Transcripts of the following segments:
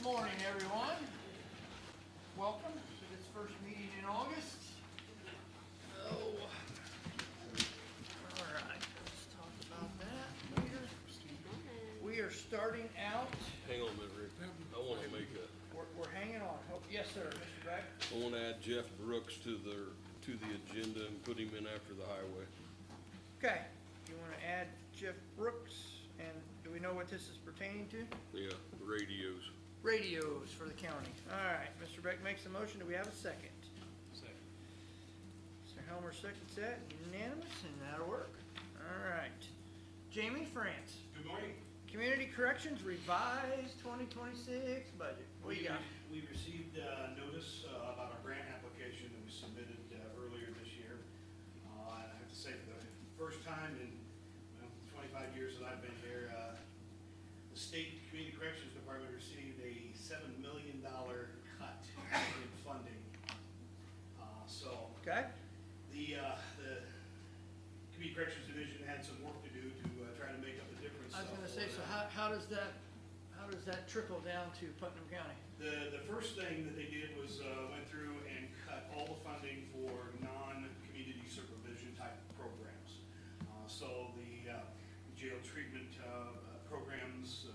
Good morning, everyone. Welcome to this first meeting in August. Oh, all right. Let's talk about that later. We are starting out. Hang on a minute, Rick. I want to make a. We're hanging on. Oh, yes, sir, Mr. Beck. I want to add Jeff Brooks to the agenda and put him in after the highway. Okay. You want to add Jeff Brooks, and do we know what this is pertaining to? Yeah, radios. Radios for the county. All right. Mr. Beck makes a motion. Do we have a second? Second. Mr. Helmer seconds that. Unanimous, and that'll work. All right. Jamie France. Good morning. Community Corrections revised 2026 budget. What do you got? We received notice about our grant application that we submitted earlier this year. And I have to say, for the first time in 25 years that I've been here, the State Community Corrections Department received a $7 million cut in funding. Okay. The Community Corrections Division had some work to do to try to make up the difference. I was going to say, so how does that trickle down to Putnam County? The first thing that they did was went through and cut all the funding for non-community supervision type programs. So the jail treatment programs,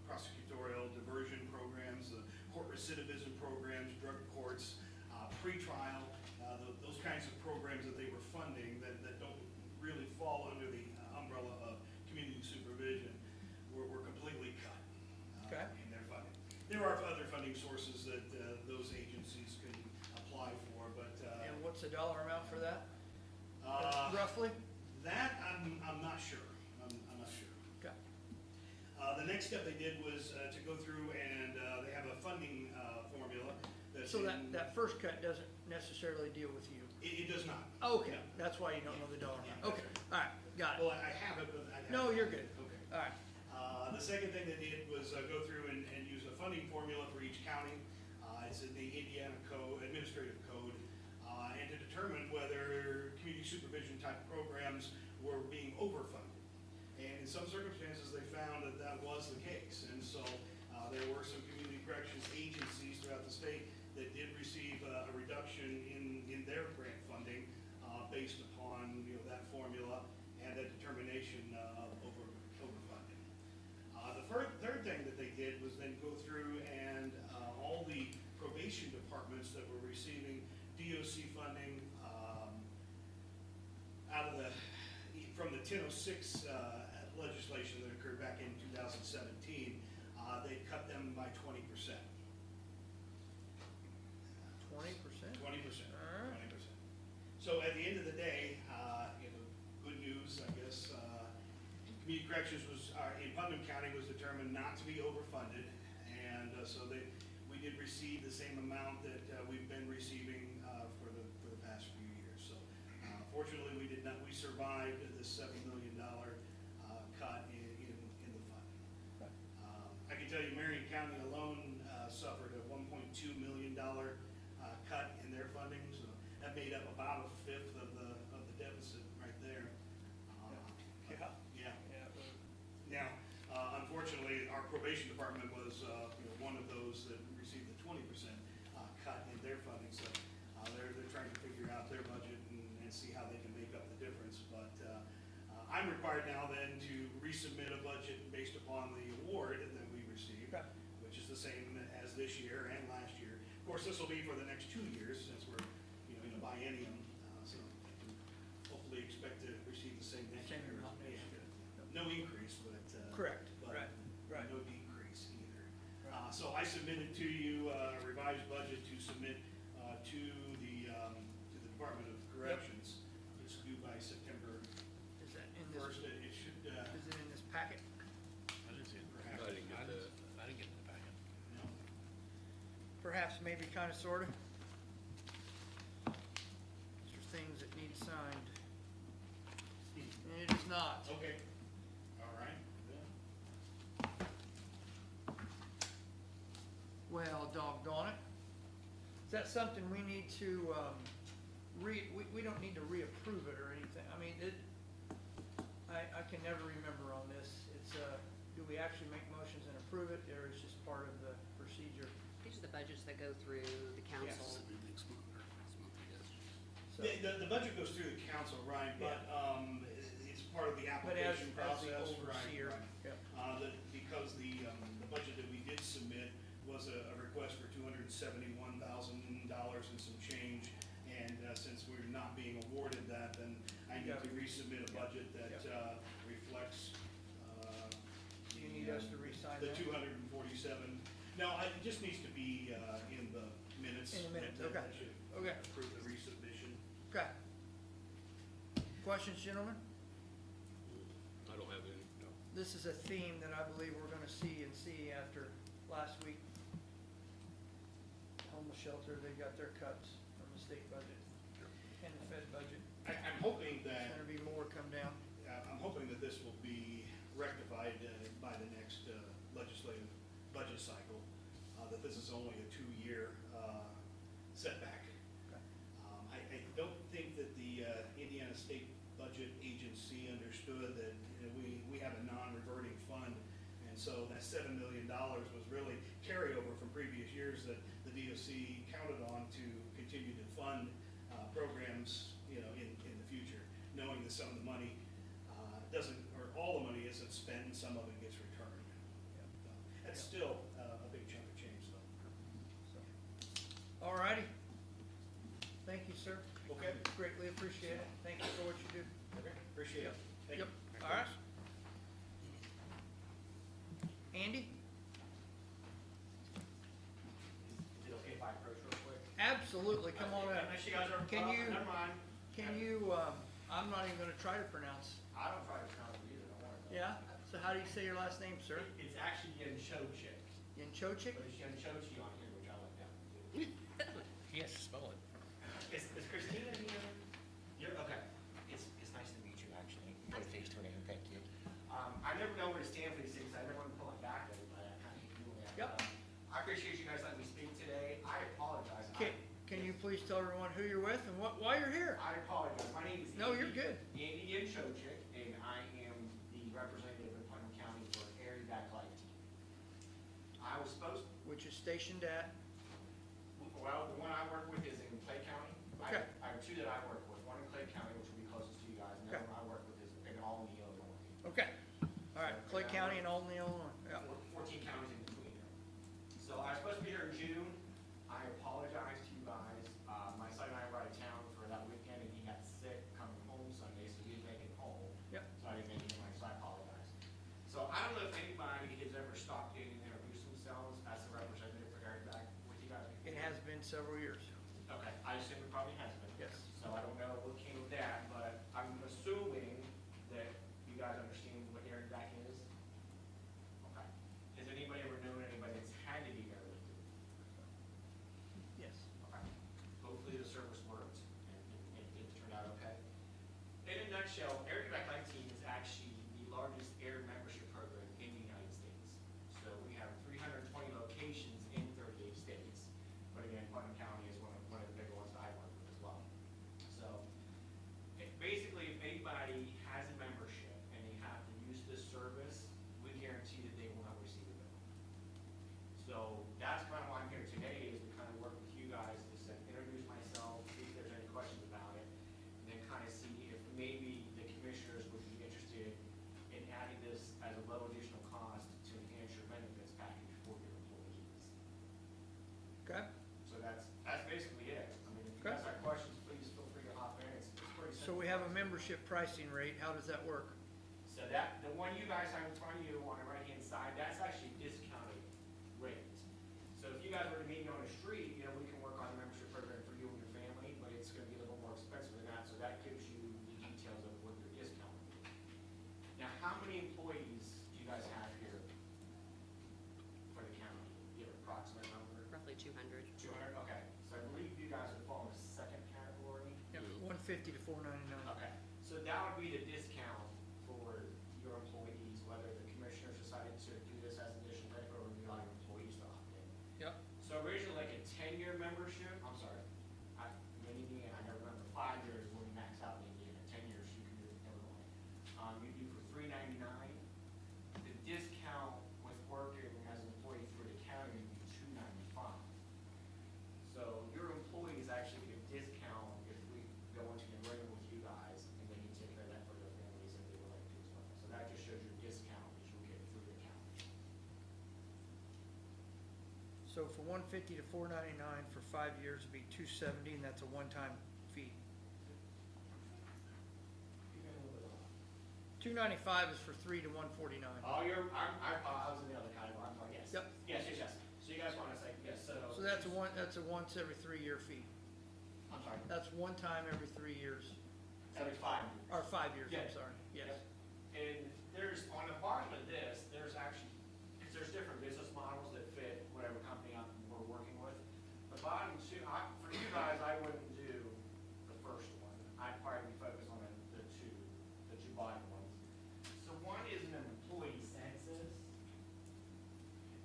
prosecutorial diversion programs, the court recidivism programs, drug courts, pretrial, those kinds of programs that they were funding that don't really fall under the umbrella of community supervision were completely cut in their funding. There are other funding sources that those agencies can apply for, but And what's the dollar amount for that? Roughly? that I'm not sure. I'm not sure. Okay. The next step they did was to go through and they have a funding formula. So that first cut doesn't necessarily deal with you? It does not. Okay, No. that's why you don't know the dollar amount. Yeah, Okay, all right, got Well, it. I have it, but I have No, it. you're good. Okay. All right, The second thing they did was go through and use a funding formula for each county. It's in the Indiana Code, Administrative Code, and to determine whether community supervision type programs were being overfunded. And in some circumstances, they found that that was the case. And so there were some community corrections agencies throughout the state that did receive a reduction in their grant funding based upon that formula and that determination of overfunding. The third thing that they did was then go through and all the probation departments that were receiving DOC funding from the 1006 legislation that occurred back in 2017, they cut them by 20%. 20%? 20%. All right. 20%. So at the end of the day, good news, I guess. Community corrections was in Putnam County was determined not to be overfunded, and so we did receive the same amount that we've been receiving for the past few years. So fortunately, we did not. We survived this $7 million cut in the funding. I can tell you, Marion County alone suffered a $1.2 million cut in their funding, so that made up about a fifth of the deficit right there. Yeah. Now, unfortunately, our probation department was one of those that received the 20% cut in their funding, so they're trying to figure out their budget and see how they can make up the difference. But I'm required now then to resubmit a budget based upon the award that we received, which is the same as this year and last year. Of course, this will be for the next 2 years since we're in a biennium, so I can hopefully expect to receive the same next year. No increase, but Correct. But Right. no decrease either. So I submitted to you a revised budget to submit to the Department of Corrections. It's due by September Is that in this? 1st. It should. Is it in this packet? I didn't see it. Perhaps. I didn't get that. I didn't get in the packet. No. Perhaps, maybe, kind of, sort of. These are things that need signed. And it is not. Okay. All right. Well, doggone it. Is that something we need to, we don't need to reapprove it or anything? I mean, I can never remember on this. It's, do we actually make motions and approve it, or is just part of the procedure? budgets that go through the council. So- The budget goes through the council, right, but, it's part of the But as application the process, right, overseer, right. yeah. Because the budget that we did submit was a request for $271,000 and some change. And, since we're not being awarded that, then I need to resubmit a budget that, reflects, Do you need us to re-sign the that? 247. No, it just needs to be, in the minutes. In the minutes, That- that okay. should Okay. Approve the resubmission. Okay. Questions, gentlemen? I don't have any, no. This is a theme that I believe we're gonna see after last week. Homeless shelter, they got their cuts from the state budget and the Fed budget. I'm hoping There's that, gonna be more come down. I'm hoping that this will be rectified by the next legislative budget cycle, that this is only a 2-year setback. Okay. I don't think that the Indiana State Budget Agency understood that, we have a non-reverting fund, and so that $7 million was really carryover from previous years that the DOC counted on to continue to fund programs, in the future, knowing that some of the money doesn't, or all the money isn't spent and some of it gets returned. That's still a big chunk of change, though. So, all righty. Thank you, sir. Okay. Greatly appreciate it. Thank you for what you do. Okay, appreciate it. Thank you. Yep, all right. Andy? Is it okay if I approach real quick? Absolutely, come on up. Unless you guys are, Can you- never mind. Can you, I'm not even gonna try to pronounce. I don't try to pronounce it either, don't worry about it. Yeah? So how do you say your last name, sir? It's actually Yenchochik, Yanchochik? but it's Yenchochi on here, which I like that. Yes, spell it. Is Christina here? You're, okay. It's nice to meet you, actually. Put a face to a name, thank you. I never know where to stand for these things, I never want to pull my back, but I kind of hate doing that. Yep. I appreciate you guys letting me speak today. I apologize. Can you please tell everyone who you're with and why you're here? I apologize. My name is No, you're good. Andy Yenchochik, and I am the representative in Putnam County for Air Backlight Team. I was supposed, Which is stationed at, well, the one I work with is in Clay County. Okay. I have 2 that I work with, one in Clay County, which will be closest to you guys, and the Okay. other one I work with is in Albany, Illinois. okay. All right, Clay County and Albany, Illinois. Yeah. 14 counties in between there. So I was supposed to be here in June. I apologize to you guys. My son and I were out of town for that weekend, and he got sick coming home Sunday, so he didn't make it home. Yep. So I didn't make it anyway, so I apologize. So I don't know if anybody has ever stopped in and introduced themselves as a representative for Air Back with you guys. It has been several years. Okay, I assume it probably has been. Yes. So I don't know what came of that, but I'm assuming that you guys understand what Air Back is? Okay. Has anybody ever known anybody that's had to be airlifted? Yes. Okay. Hopefully the service worked and it turned out okay. In a nutshell, Air Backlight Team is actually the largest air membership program in the United States. So we have 320 locations in 38 states. But again, Putnam County is one of the bigger ones that I work with as well. So basically, if anybody has a membership and they have to use this service, we guarantee that they will not receive a bill. So that's kind of why I'm here today, is to kind of work with you guys to introduce myself, see if there's any questions about it, and then kind of see if maybe the commissioners would be interested in adding this as a low additional cost to enhance your benefits package for your employees. Okay. So that's basically it. I mean, if you Okay. guys have questions, please feel free to hop in. It's pretty simple. So we have a membership pricing rate. How does that work? So that, the one you guys have in front of you on the right-hand side, that's actually discounted rate. So if you guys were to meet me on the street, we can work on a membership program for you and your family, but it's gonna be a little more expensive than that, so that gives you the details of what your discount would be. Now, how many employees do you guys have here for the county? Do you have an approximate number? Roughly 200. 200, okay. So I believe you guys would fall in the second category. Yep, 150 to 499. Okay, so that would be the discount for your employees, whether the commissioners decided to do this as an additional benefit or you allow your employees to opt in. Yep. So originally, like a 10-year membership, I'm sorry, in Indiana, I never remember, 5 years when we max out in Indiana, 10 years you can do it in Illinois. You do for $399. The discount with working as an employee through the county would be $295. So for 150 to 499 for 5 years would be 270, and that's a one-time fee. You got a little bit off. 295 is for 3 to 149. Oh, I was in the other category, I'm sorry, yes. Yep. Yes. So you guys want to say, yes, so. So that's a once every 3 year fee. I'm sorry, That's one time every 3 years, every 5 years. or 5 years, I'm Yeah. sorry, yes. Yep. And there's, on the bottom of this, there's actually, because there's different business models that fit whatever company we're working with. The bottom two, for you guys, I wouldn't do the first one. I'd probably focus on the two bottom ones. So one is an employee census.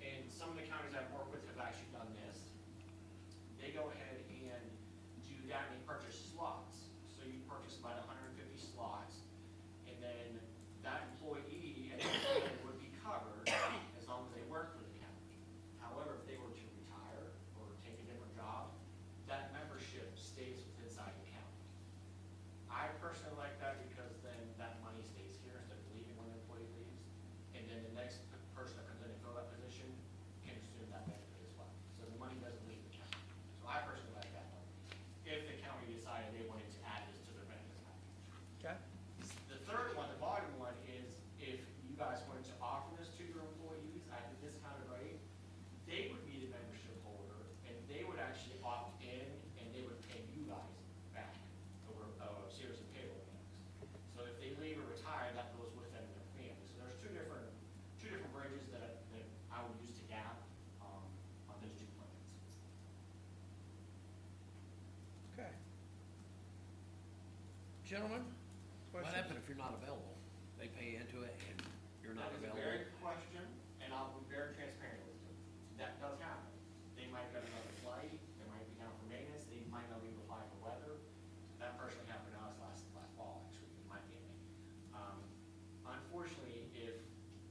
And some of the counties I've worked with have actually done this. They go ahead and do that, and they purchase slots. So you purchase about 150 slots, and then that employee and employee would be covered as long as they worked for the county. However, if they were to retire or take a different job, that membership stays inside the county. I personally like that because then that money stays here instead of leaving when the employee leaves. And then the next person that comes in and fill that position can assume that benefit as well. So the money doesn't leave the county. So I personally like that one. If the county decided they wanted to add this to their benefits package. Okay? The third one, the bottom one, is if you guys wanted to offer this to your employees at the discounted rate, they would be the membership holder, and they would actually opt in, and they would pay you guys back over a series of payroll accounts. So if they leave or retire, that goes with them and their family. So there's two different bridges that I would use to gap on those two plans. Okay. Gentlemen, What questions? happens if you're not available? They pay into it and you're not That is a available? very good question, and I'll be very transparent with you. That does happen. They might get another flight, they might be down for maintenance, they might not even apply for weather. That personally happened to us last fall, actually, in my family. Unfortunately, if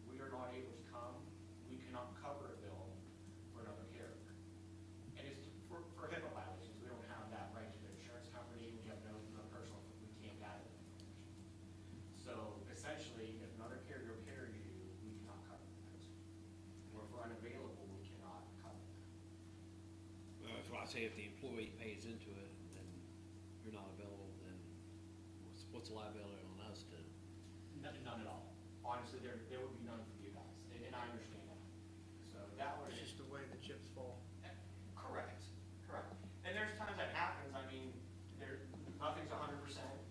we are not able to come, we cannot cover a bill for another carrier. And it's for HIPAA violations, we don't have that right to the insurance company, we have no personal, we can't gather that information. So essentially, if another carrier carries you, we cannot cover that. Or if we're unavailable, we cannot cover that. That's why I say if the employee pays into it, then you're not available, then what's the liability on us to? None at all. Honestly, there would be none for you guys, and I understand that. So that would. It's just the way the chips fall. Correct. And there's times that happens, I mean, nothing's 100%,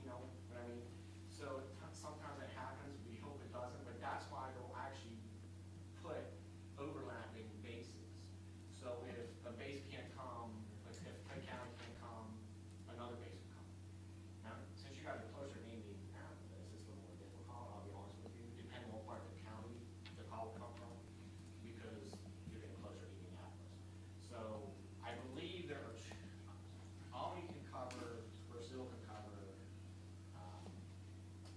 you know what I mean? So sometimes it happens, we hope it doesn't, but that's why they'll actually put overlapping bases. So if a base can't come, like if Cook County can't come, another base will come. Now, since you guys are closer to Indianapolis, it's a little more difficult, I'll be honest with you, depending on what part of the county the call will come from, because you're getting closer to Indianapolis. So I believe there are, Albany can cover, Brazil can cover,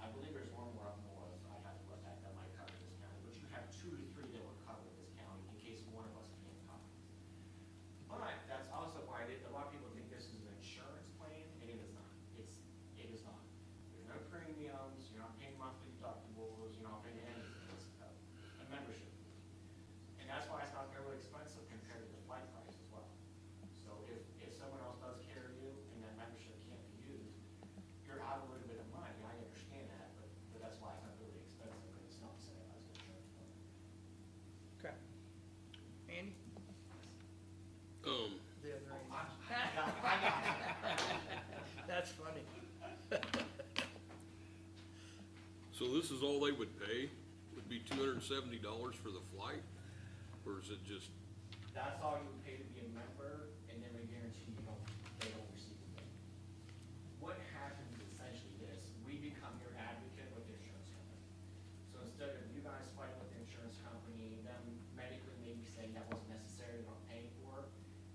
I believe there's one more up north, I'd have to look at, that might cover this county, but you have 2 to 3 that would cover this county in case one of us can't cover. But that's also why a lot of people think this is an insurance plan, and it is not. It is not. There's no premiums, you're not paying monthly deductibles, you're not paying anything, it's a membership. And that's why it's not very expensive compared to the flight price as well. So if someone else does carry you and that membership can't be used, you're out a little bit of money, I understand that, but that's why it's not really expensive, because it's not set up as an insurance plan. Okay. Andy? Um, The other Andy. I got it. That's funny. so this is all they would pay, would be $270 for the flight? Or is it just, That's all you would pay to be a member, and then we guarantee they don't receive a bill. What happens is essentially this, we become your advocate with the insurance company. So instead of you guys fighting with the insurance company, them medically maybe saying that wasn't necessary, they're not paying for it,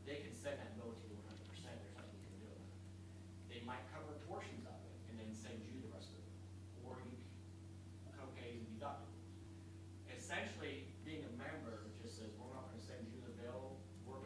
they can send that bill to you 100%, there's nothing you can do about it. They might cover portions of it and then send you the rest of it, or you co-pays and deductibles. Essentially, being a member just says, we're not gonna send you the bill, we're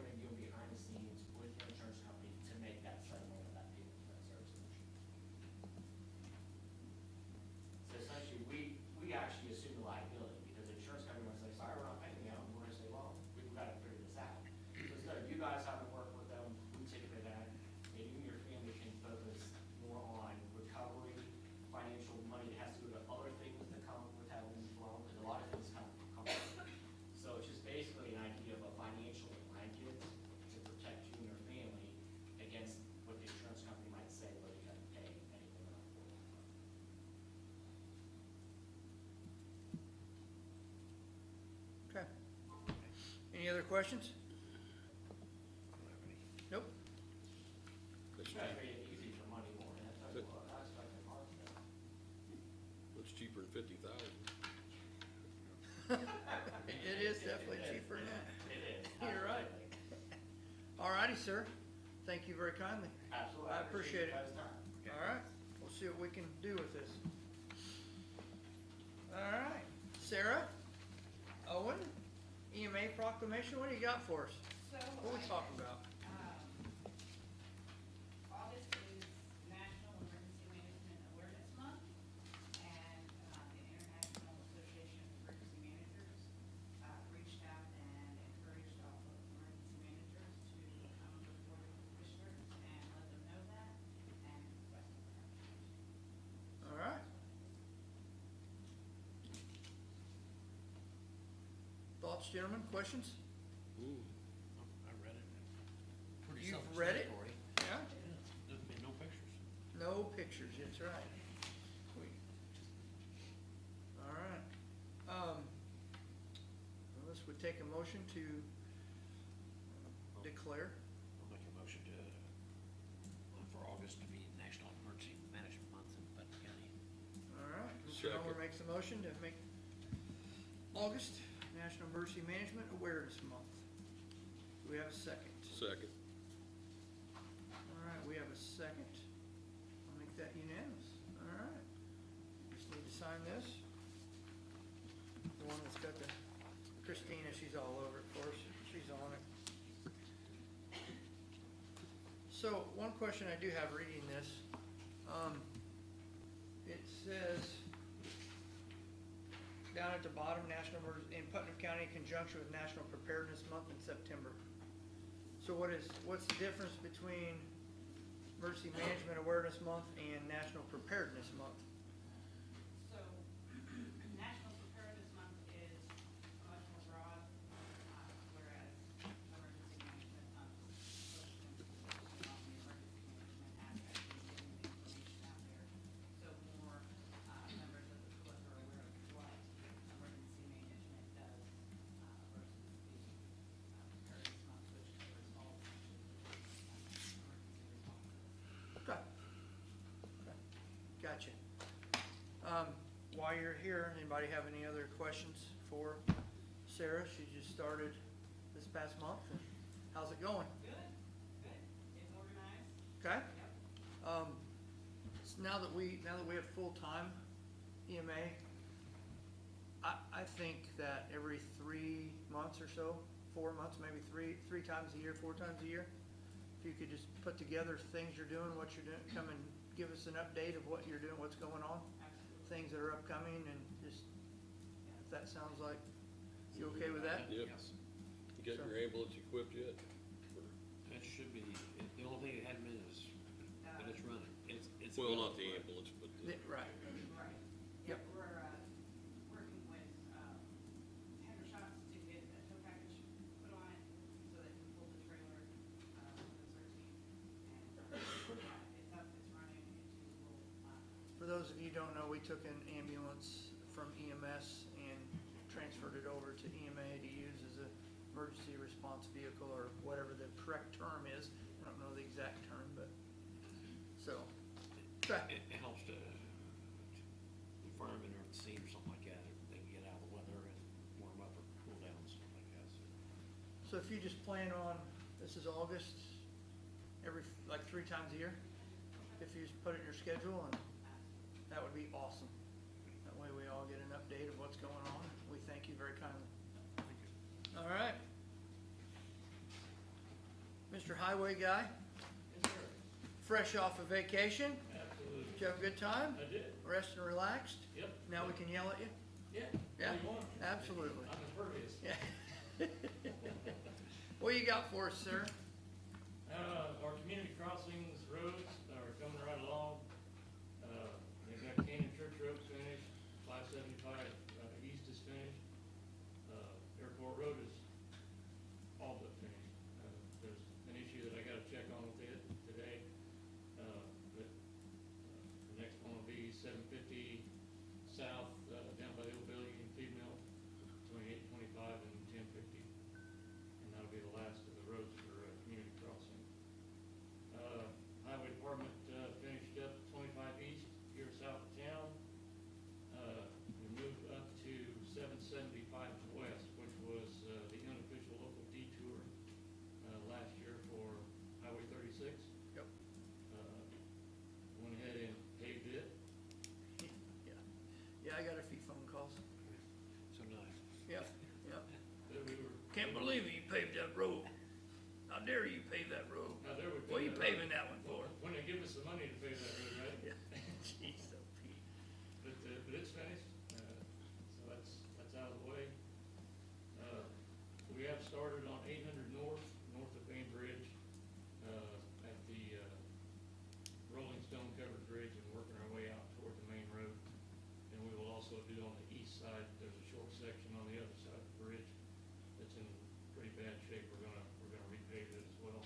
Any other questions? Nope. That's You guys cheap. made it easy for money more, and I tell you what, I expected hard stuff. That's cheaper than 50,000. It is definitely cheaper than that. It is. You're right. absolutely. All righty, sir. Thank you very kindly. Absolutely. I appreciate it. you guys' time. All right, we'll see what we can do with this. All right, Sarah, Owen, EMA proclamation, what do you got for us? So, What are we talking about? August is National Emergency Management Awareness Month, and the International Association of Emergency Managers reached out and encouraged all of emergency managers to come before the commissioners and let them know that and request clarification. All right. Thoughts, gentlemen, questions? Ooh, I read it. Pretty You've read it? self-explanatory. Yeah? There's been no pictures. No pictures, that's right. All right. Unless we take a motion to declare. I'll make a motion to, for August to be National Emergency Management Month in Putnam County. All right, Mr. Second. Homer makes a motion to make August National Emergency Management Awareness Month. Do we have a second? second. All right, we have a second. I'll make that unanimous. All right. Just need to sign this. The one that's got the, Christina, she's all over it for us. She's on it. So, one question I do have reading this, it says, down at the bottom, in Putnam County in conjunction with National Preparedness Month in September. So what's the difference between Emergency Management Awareness Month and National Preparedness Month? So, National Preparedness Month is much more broad, whereas Emergency Management Month focuses on the emergency management aspect and getting the information out there. So more members of the public are aware of what emergency management does versus the preparedness month, which covers all functions of emergency response. Okay. Okay. Gotcha. While you're here, anybody have any other questions for Sarah? She just started this past month. And how's it going? Good, good, getting organized, Okay? yep. So now that we have full-time EMA, I think that every 3 months or so, 4 months, maybe three times a year, 4 times a year, if you could just put together things you're doing, what you're doing, come and give us an update of what you're doing, what's going on, Absolutely. things that are upcoming, and just, if that sounds like, you okay with that? Yep. Yes. You got your ambulance equipped yet? That should be, the only thing it hadn't been is, but it's running. It's. Well, not the ambulance, but Right. Right. Yep. We're, working with, Henry Shops to get a tow package put on it so they can pull the trailer, with the team. And, it's up, it's running, it's usable. For those of you who don't know, we took an ambulance from EMS and transferred it over to EMA to use as a emergency response vehicle, or whatever the correct term is. I don't know the exact term, but, so, okay. It helps to, the firemen are at the scene or something like that, they can get out of the weather and warm up or cool down and stuff like that, so. So if you just plan on, this is August, like 3 times a year, if you just put it in your schedule, and that would be awesome. That way we all get an update of what's going on. We thank you very kindly. All right. Mr. Highway Guy, Yes, sir. fresh off of vacation, Absolutely. did you have a good time? I did. Rest and relaxed? Yep. Now we can yell at you? Yeah. Yeah, what do you want? absolutely. I'm impervious. Yeah. What you got for us, sir? Our community crossings roads are coming right along. They've got Canyon Church Road finished, 575 East is finished. Airport Road is all but finished. There's an issue that I gotta check on with it today. But the next one will be 750 south, down by the old Billion Feed Mill, between 825 and 1050. dare you pave that road? How dare we What are you pave paving that one for? When they give us the money to pave that road, right? Jeez, so Pete. But it's finished, so that's out of the way. We have started on 800 north of Main Bridge, at the, Rolling Stone covered bridge, and working our way out toward the main road. And we will also do on the east side, there's a short section on the other side of the bridge that's in pretty bad shape. We're gonna repave it as well.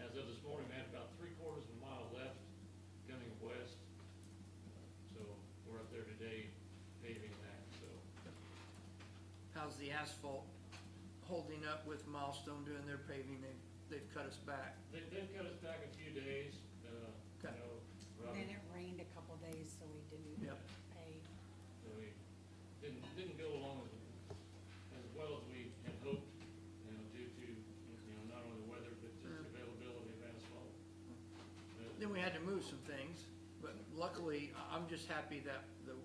As of this morning, we had about 3/4 of a mile left coming west. So we're up there today paving that, so. How's the asphalt holding up with Milestone doing their paving? They've cut us back. They've cut us back a few days, Okay. you know, Then Robert, it rained a couple days, so we didn't Yep. pay. so we didn't go along as well as we had hoped, you know, due to, you know, not only the weather, but just the availability of asphalt. But Then we had to move some things, but luckily, I'm just happy that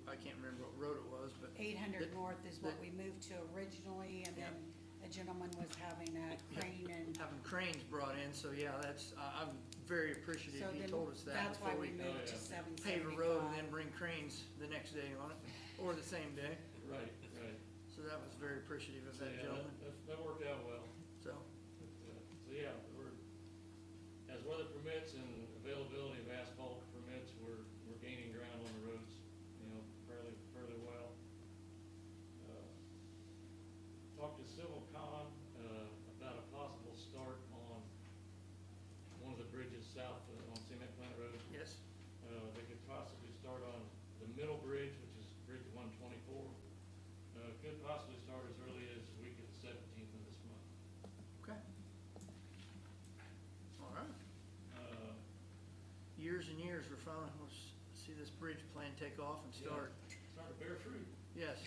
I can't remember what road it was, but 800 The- north is what the- we moved to originally, and Yeah. then a gentleman was having a crane and, having cranes brought in, so yeah, I'm very appreciative. so He then told us that that's why before we we moved to yeah. 775. pave a road and then bring cranes the next day on it, or the same day. Right. So that was very appreciative of So, that yeah, gentleman, that worked out well. so. So, yeah, as weather permits and availability of asphalt permits, we're gaining ground on the roads, you know, fairly well. Talked to Civil Con, about a possible start on one of the bridges south on Cement Plant Road. Yes, They could possibly start on the middle bridge, which is Bridge 124. Could possibly start as early as the week of the 17th of this month. okay. All right. Uh, Years and years, we're finally, we'll see this bridge plan take off and start. Starting to bear fruit. Yes,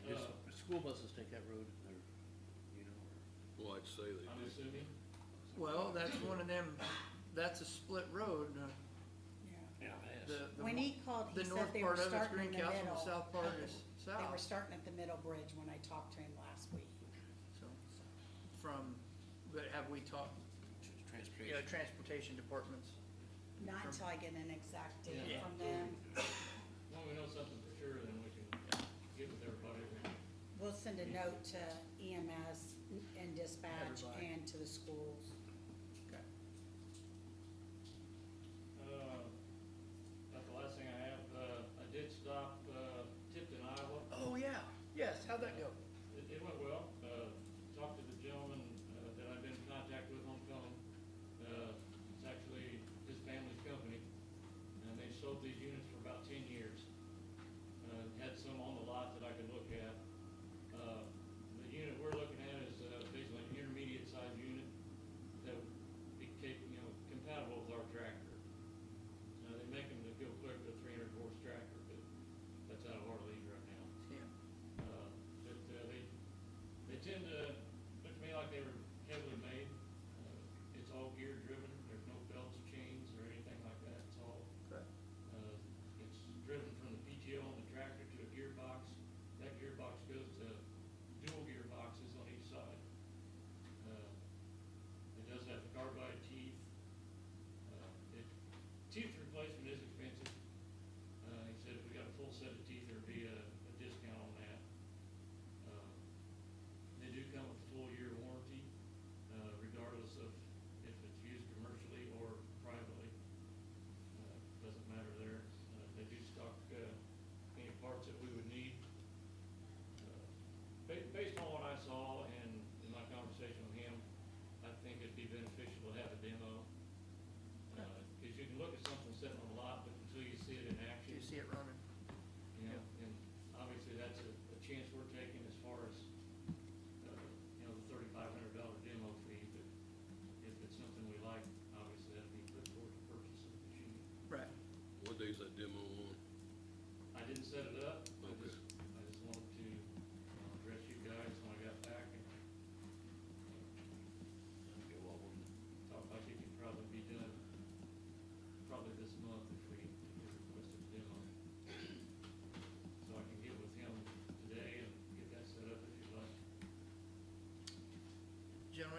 Do school buses take that road, or, you know, Well, I'd say they I'm do. assuming. well, that's one of them, that's a split road. Yeah. The When he called, he The said north they were part of it's starting in the Greencastle, middle. the south part is They were south. starting at the middle bridge when I talked to him last week. So, but have we talked, transportation. transportation departments? Not until I get an exact date Yeah. from them. When we know something for sure, then we can get with everybody. We'll send a note to EMS and dispatch Everybody. and to the schools. Okay. That's the last thing I have. I did stop, Tipton, Iowa. Oh, yeah, yes, how'd that go? It went well. Talked to the gentleman, that I've been in contact with on the phone. It's actually his family's company, and they sold these units for about 10 years. Had some on the lot that I could look at. The unit we're looking at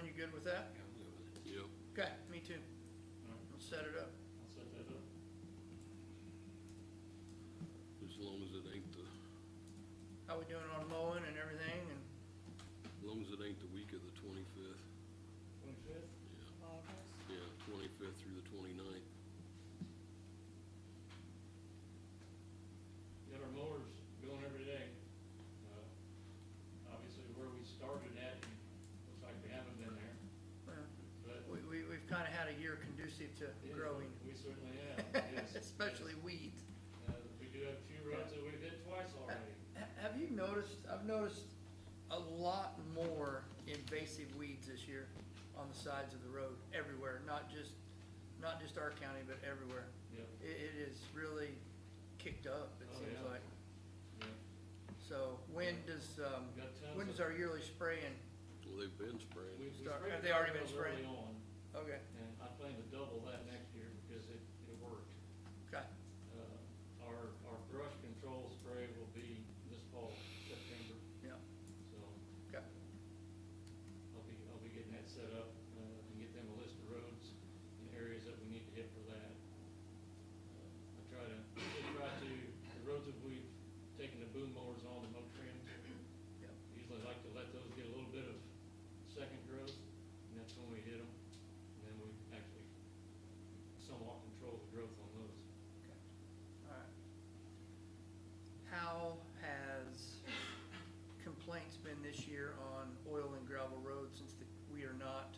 gentlemen, you good with that? Yeah, I'm good with it. Yep. Okay, me too. All right, Let's set it up. I'll set that up. As long as it ain't the, How we doing on mowing and everything and, as long as it ain't the week of the 25th. 25th? Yeah, August. yeah, 25th through the 29th. Got our mowers going every day. Obviously, where we started at, looks like we haven't been there, well, but. we've kinda had a year conducive to Yeah, growing, We certainly have, yes. especially weeds. We do have a few roads that we've hit twice already. Have you noticed, I've noticed a lot more invasive weeds this year on the sides of the road, everywhere, not just our county, but everywhere. Yep. It is really kicked up, it Oh, seems yeah. like. Yeah. So when does our yearly spraying, Well, they've been spraying. We Start- sprayed have they already been guardrails spraying? early on, okay, and I plan to double that next year because it worked. okay, Our brush control spray will be this fall, September, yeah, so okay, I'll be getting that set up, and get them a list of roads and areas that we need to hit for that. The roads that we've taken the boom mowers on, the mow trims, yeah, usually like to let those get a little bit of second growth, and that's when we hit them. And then we actually somewhat control the growth on those. okay, all right. How has complaints been this year on oil and gravel roads since we are not,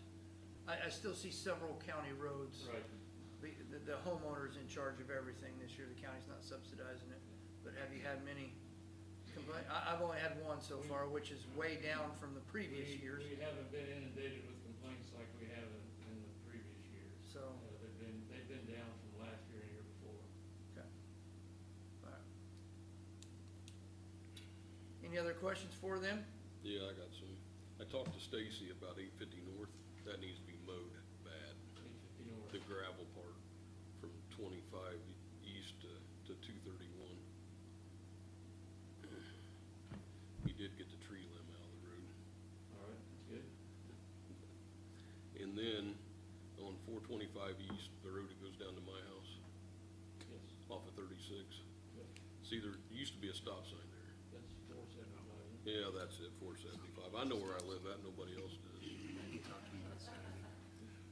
I still see several county roads. Right. The homeowner's in charge of everything this year, the county's not subsidizing it, but have you had many complaints? I've only had one so far, which is way down from the previous years, We haven't been inundated with complaints like we have in the previous years. so, They've been down from last year and the year before. okay. All right. Any other questions for them? Yeah, I got some. I talked to Stacy about 850 North. That needs to be mowed bad. 850 north. The gravel part from 25 east to 231. He did get the tree limb out of the road. All right, that's good. And then on 425 east, the road that goes down to my house Yes. off of 36. Good. See, there used to be a stop sign there. That's 475. Yeah, that's it, 475. I know where I live at, nobody else does.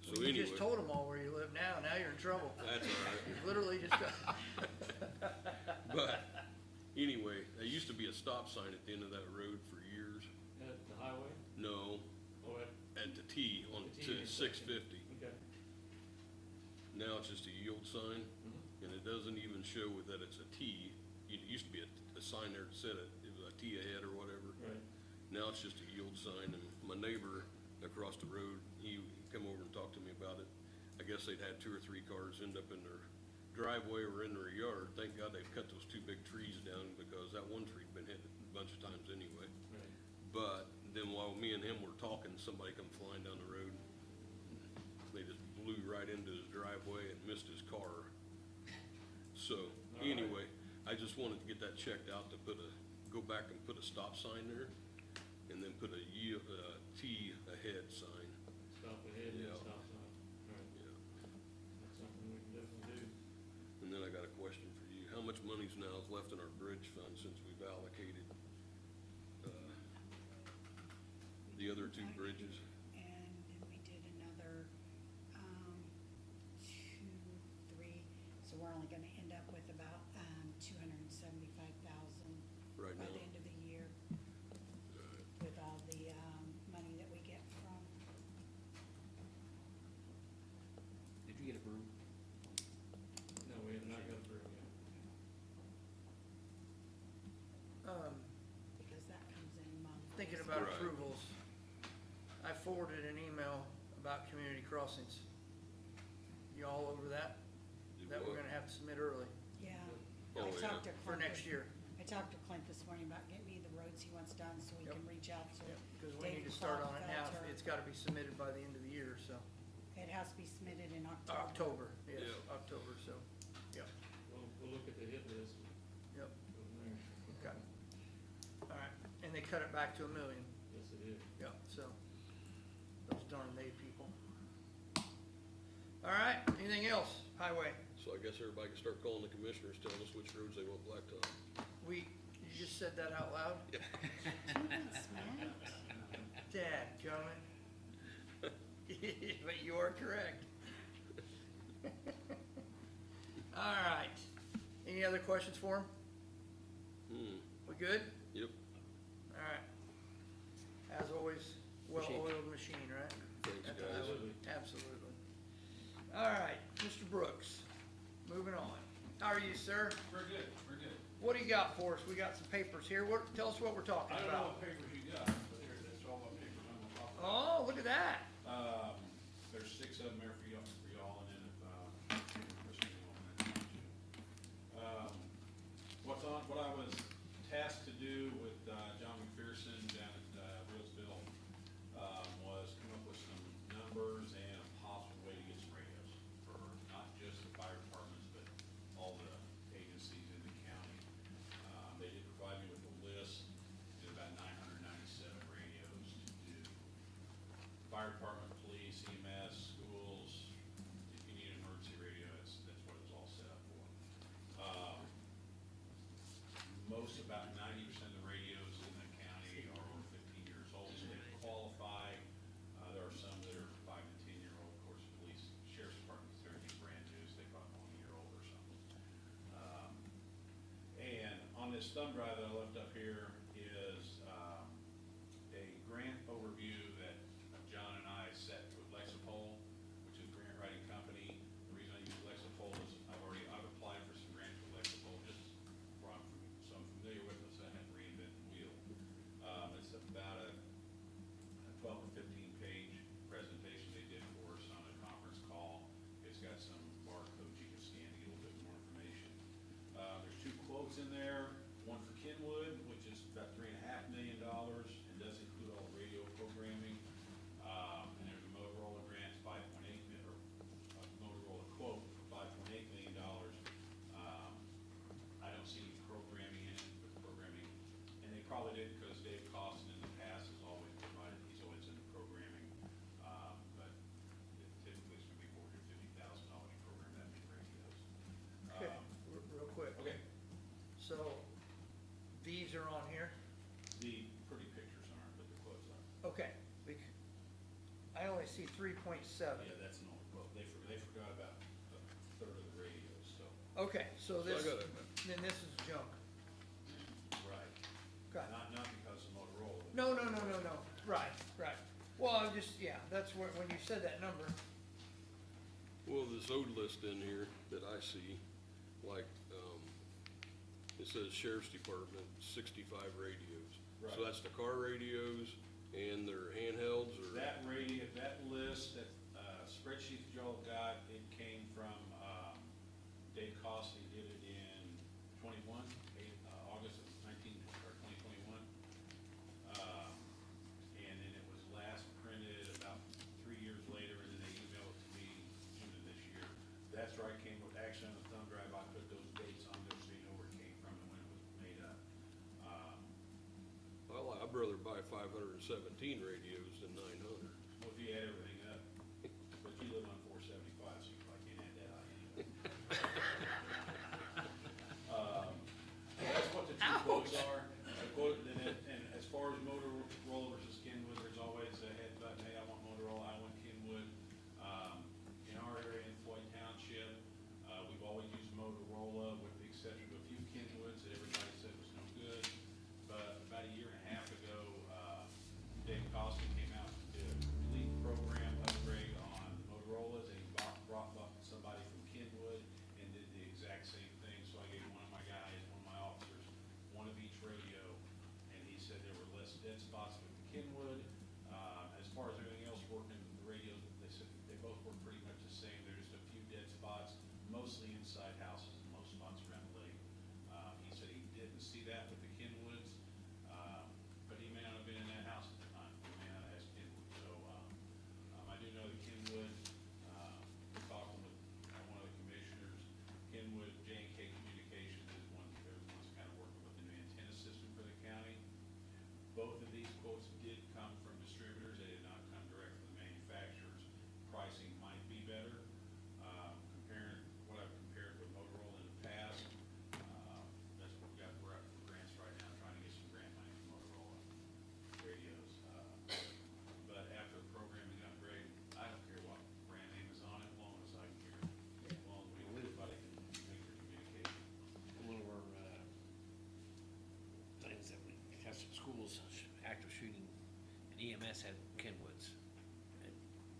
So You anyway, just told them all where you live now you're in trouble. that's all right. You literally just, But anyway, there used to be a stop sign at the end of that road for years. At the highway? No, Oh, at the T on The T to intersection. 650. okay. Now it's just a yield sign, Mhm. and it doesn't even show that it's a T. It used to be a sign there that said it was a T ahead or whatever. Right. Now it's just a yield sign, and my neighbor across the road, he come over and talked to me about it. I guess they'd had 2 or 3 cars end up in their driveway or in their yard. Thank God they've cut those 2 big trees down, because that one tree'd been hit a bunch of times anyway. Right. But then while me and him were talking, somebody come flying down the road. They just blew right into his driveway and missed his car. So All right. anyway, I just wanted to get that checked out, to go back and put a stop sign there, and then put a T ahead sign. Stop ahead and Yeah. stop sign. All right, Yeah. that's something we can definitely do. And then I got a question for you. How much money's now is left in our bridge fund since we've allocated the other 2 bridges? And then we did another, 2, 3, so we're only gonna end up with about, 275,000 Right by now? the end of the year, with all the, money that we get from. Did you get a broom? No, we have not got a broom yet. Because that comes in monthly. thinking about Right. approvals, I forwarded an email about community crossings. You all over that? Do That we're what? gonna have to submit early Yeah. Oh, I yeah. talked to for Clint next this- year. I talked to Clint this morning about getting me the roads he wants done, so we Yep. can reach out to Because we Dave need to start Clark, on it now. Felter. It's gotta be submitted by the end of the year, so. It has to be submitted in October. October, yes, Yeah. October, so, yep, We'll look at the hit list and yep, go from there. okay. All right, and they cut it back to $1 million, Yes, it is. yep, so, those darn All right, anything else? Highway? So I guess everybody can start calling the commissioners, telling us which roads they want blacktop. You just said that out loud? Dadgummit. But you are correct. All right. Any other questions for him? We good? Yep, All right. As always, well-oiled machine, right? thanks, guys. Absolutely. All right, Mr. Brooks, moving on. How are you, sir? We're good, we're good. What do you got for us? We got some papers here. Tell us what we're talking I don't know about. what papers you got, but here, that's all the papers I'm gonna talk about. Oh, look at that. There's 6 of them there for y'all, and then if, Christian, you want to mention it. What I was tasked to do with, John McPherson down at, Reelsville, was come up with some numbers and a possible way to get some radios for not just the fire departments, but all the agencies in the county. They did provide me with a list, did about 997 radios to do fire department, police, EMS, schools. If you need an emergency radio, that's what it's all set up for. About 90% of the radios in the county are over 15 years old, so they qualify. There are some that are 5 to 10 year old. Of course, police, sheriff's departments, they're brand new, so they probably 1 year old or something. And on this thumb drive that I left up here is a grant overview that John and I set with Lexipol, which is a grant writing company. The reason I use Lexipol is I've applied for some grants with Lexipol just so I'm familiar with it, so I have to reinvent the wheel. It's about a 12 or 15 page presentation they did for us on a conference call. It's got some barcodes you can scan to get a little bit more information. There's 2 quotes in there, one for Kenwood, which is about $3.5 million and does include all the radio programming. And there's a Motorola grant, 5.8 million, or a Motorola quote for $5.8 million. I don't see any programming in it, but programming, and they probably did because Dave Costin in the past has always provided, he's always in the programming, but typically it's gonna be $450,000 to program that many radios. Okay, real quick. Okay, So, these are on here? the pretty pictures aren't, but the quotes are. Okay. I only see 3.7. Yeah, that's an old quote, they forgot about a third of the radios, so. Okay, so So I this, got it. then this is junk. Right. Okay. Not because of Motorola. No. Right. Well, I'm just, yeah, that's when you said that number. Well, this old list in here that I see, like, it says Sheriff's Department, 65 radios. So Right. that's the car radios and their handhelds, or? That list, that spreadsheet that y'all got, it came from, Dave Costley did it in 21, August of 2021. And then it was last printed about 3 years later, and then they emailed it to me June of this year. That's where I came with, actually on the thumb drive, I put those dates on there so you know where it came from and when it was made up. Well, I'd rather buy 517 radios than 900. Well, if you add everything up, but you live on 475, so you probably can't add that out anyway. That's what the 2 quotes are. And as far as Motorola versus Kenwood, there's always a head button, hey, I want Motorola, I want Kenwood. In our area in Floyd Township, we've always used Motorola with the exception of a few Kenwoods that everybody said was no good. But about a year and a half ago, Dave Costin came out and EMS had Kenwoods, and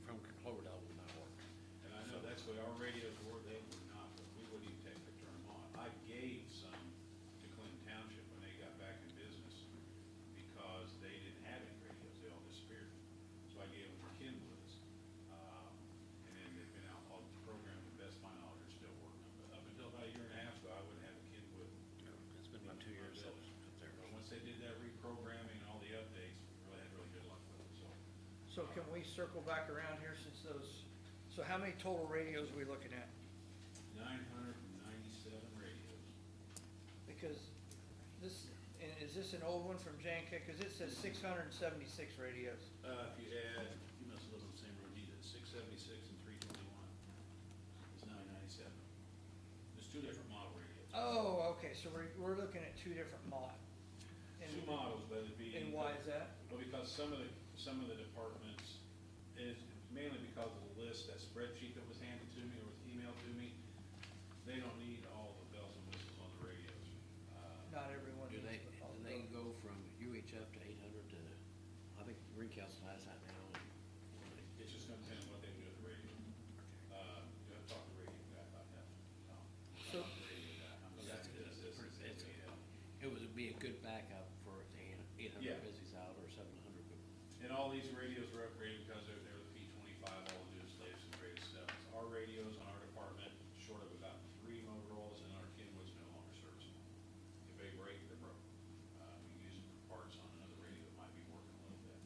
from Cloverdale would not work. And I know that's what our radios were, they were not, but we wouldn't even take the turn them on. I gave some to Clinton Township when they got back in business because they didn't have any radios, they all disappeared. So I gave them to Kenwoods. And then they've been out on the program, the best of my knowledge, are still working. But up until about a year and a half ago, I wouldn't have a Kenwood. It's been about 2 years up there. But once they did that reprogramming and all the updates, we really had really good luck with it, so. So can we circle back around here since those, so how many total radios are we looking at? 997 radios. Because this, and is this an old one from J&K? Because it says 676 radios. If you add, you must live on the same road you did, 676 and 321 is 997. There's two different model radios. Oh, okay, so we're looking at two different models. Two models, but it'd be. And why is that? Well, because some of the departments, and it's mainly because of the list, that spreadsheet that was handed to me or was emailed to me, they don't need all the bells and whistles on the radios. Not everyone Do needs they, to follow do they those. go from UHF to 800 to, I think Green Castle has that now. It's just gonna depend on what they do with the radio. You have to talk to the radio guy about that. So- Radio guy, I'm Well, that's saying good. this, It's- yeah. It would be a good backup for if the 800 Yeah. busy's out or 700. And all these radios were upgraded because they're the P25, all the newest, latest, and greatest stuff. Our radios on our department, short of about 3 Motorola's and our Kenwoods, no longer serviceable. If they break, they're broke. We use them for parts on another radio that might be working a little bit.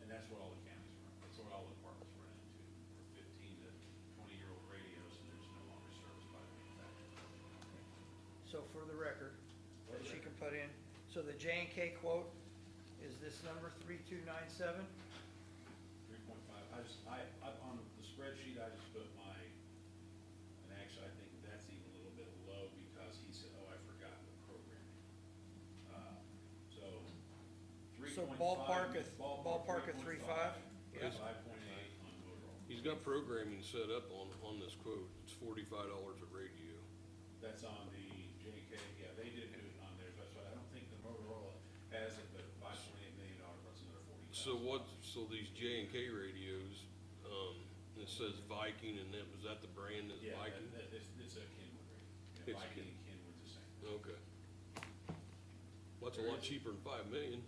And that's what all the counties run, that's what all the departments run into. For 15 to 20-year-old radios, and they're just no longer serviced by the manufacturer. So for the record, that she can put in, so the J&K quote is this number 3297? 3.5, on the spreadsheet, I just put my, and actually, I think that's even a little bit low because he said, oh, I forgot the programming. So, 3.5. So ballpark of 3.5? Yeah. 5.8 on Motorola. He's got programming set up on this quote. It's $45 a radio. That's on the JK, yeah, they did do it on theirs, that's why I don't think the Motorola has it, but $5.8 million, that's another 40,000. So these J&K radios, it says Viking and them, is that the brand is Yeah, Viking? it's a Kenwood radio. It's Yeah, Viking and Kenwood's the same. Okay. Well, that's a lot cheaper than $5 million.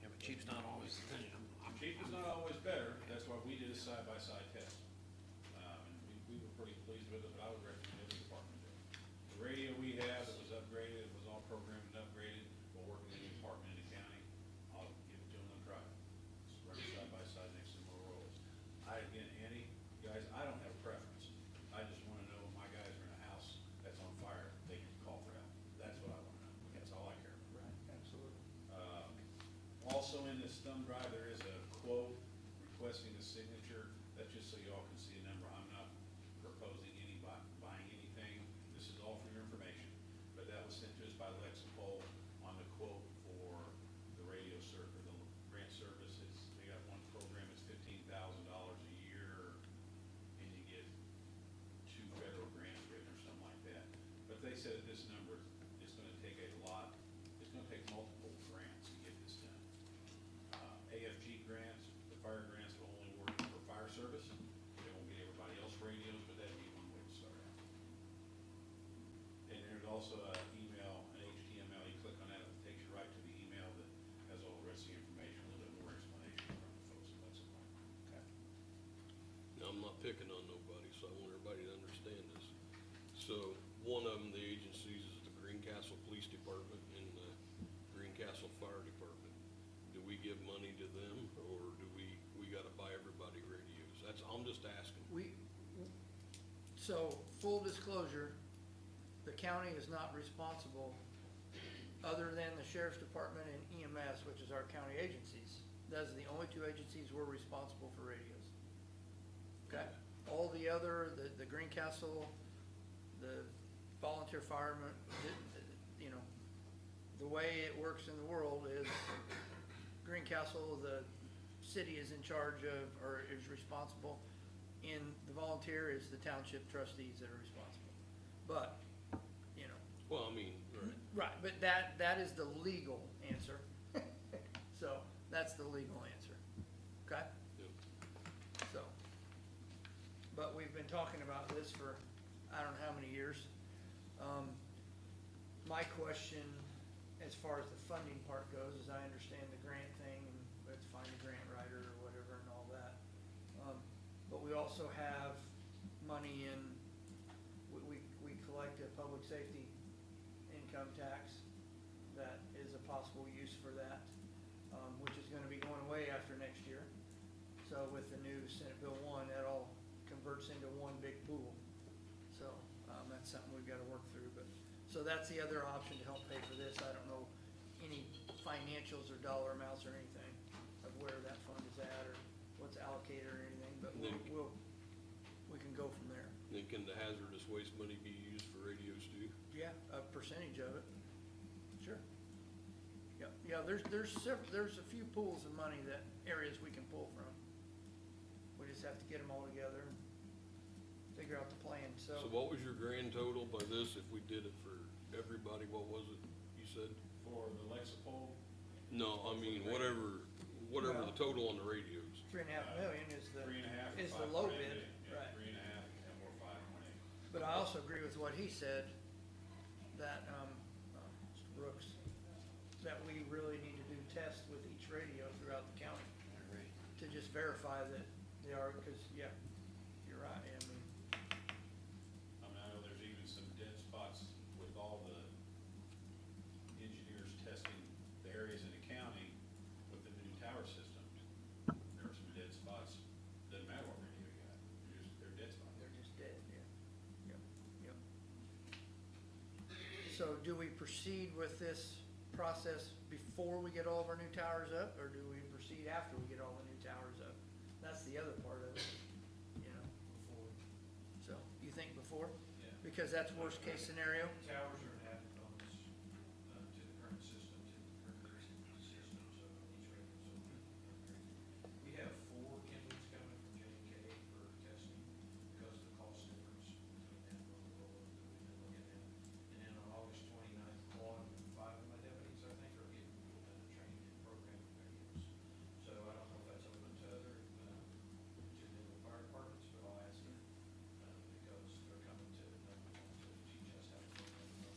Yeah, but cheap's not always the thing. Cheap is not always better, that's why we did a side-by-side test. And we were pretty pleased with it, but I would recommend every department do it. The radio we have, it was upgraded, it was all programmed and upgraded, we're working in the department in the county, I'll give it to them and try it. Just run it side-by-side next to Motorola's. Again, Andy, guys, I don't have a preference, I just wanna know if my guys are in a house that's on fire, they can call for help, that's what I wanna know, that's all I care about. Right, absolutely. Also in this thumb drive, there is a quote requesting a signature. That's just so you all can see a number. I'm not proposing buying anything. This is all for your information. But that was sent to us by Lexipol on the quote for the radio the grant service. They got one program, it's $15,000 a year, and you get 2 federal grants written or something like that. But they said at this number, it's gonna take a lot, it's gonna take multiple grants to get this done. AFG grants, the fire grants will only work for fire service. They won't get everybody else radios, but that'd be one way to start out. And there's also an email, an HTML, you click on that, it takes you right to the email that has all the rest of the information, a little bit more explanation from the folks at Lexipol. Okay. Now, I'm not picking on nobody, so I want everybody to understand this. So, one of them, the agencies, is the Greencastle Police Department and the Greencastle Fire Department. Do we give money to them, or do we gotta buy everybody radios? I'm just asking. So, full disclosure, the county is not responsible, other than the sheriff's department and EMS, which is our county agencies. Those are the only 2 agencies we're responsible for radios. Okay? All the other, the Greencastle, the volunteer firemen, you know, the way it works in the world is Greencastle, the city is in charge of, or is responsible, and the volunteer is the township trustees that are responsible. But, you know, Well, I mean, right. right, but that is the legal answer. So, that's the legal answer, okay? Yep. So, but we've been talking about this for, I don't know how many years. My question, as far as the funding part goes, is I understand the grant thing, and we have to find a grant writer or whatever and all that. But we also have money in, we collect a public safety income tax that is a possible use for that, which is gonna be going away after next year. So with the new Senate Bill 1, that all converts into one big pool. So, that's something we've gotta work through, but, so that's the other option to help pay for this. I don't know any financials or dollar amounts or anything of where that fund is at or what's allocated or anything, but we can go from there. Then can the hazardous waste money be used for radios too? Yeah, a percentage of it, sure. Yeah, there's a few pools of money that, areas we can pull from. We just have to get them all together and figure out the plan, So what was your grand total by this if we did it for everybody? What was it you said? For the Lexipol, No, I mean, whatever Well- the total on the radios. 3.5 million is the, 3.5 or is the low 5.8 bid, million. Yeah, right? 3.5 and we're 5.8. But I also agree with what he said, that, Brooks, that we really need to do tests with each radio throughout the county to just verify that they are, because, yeah, you're right, I mean, I know there's even some dead spots with all the engineers testing the areas in the county with the new tower systems. There are some dead spots, doesn't matter what radio you got, they're dead spots. they're just dead, yeah. Yep. So do we proceed with this process before we get all of our new towers up, or do we proceed after we get all the new towers up? That's the other part of it, you know? Before. So, you think before? Yeah. Because that's worst case scenario? Towers are an added bonus to the current system, to the current system, so these radios will be upgraded. We have 4 Kenwoods coming from J&K for testing because of the cost difference between that and Motorola that we've been looking at. And then on August 29th, Claude and 5 of my deputies, I think, are getting training in programming radios. So I don't know if that's open to other, to the other fire departments, but I'll ask them, because they're coming to teach us how to program them.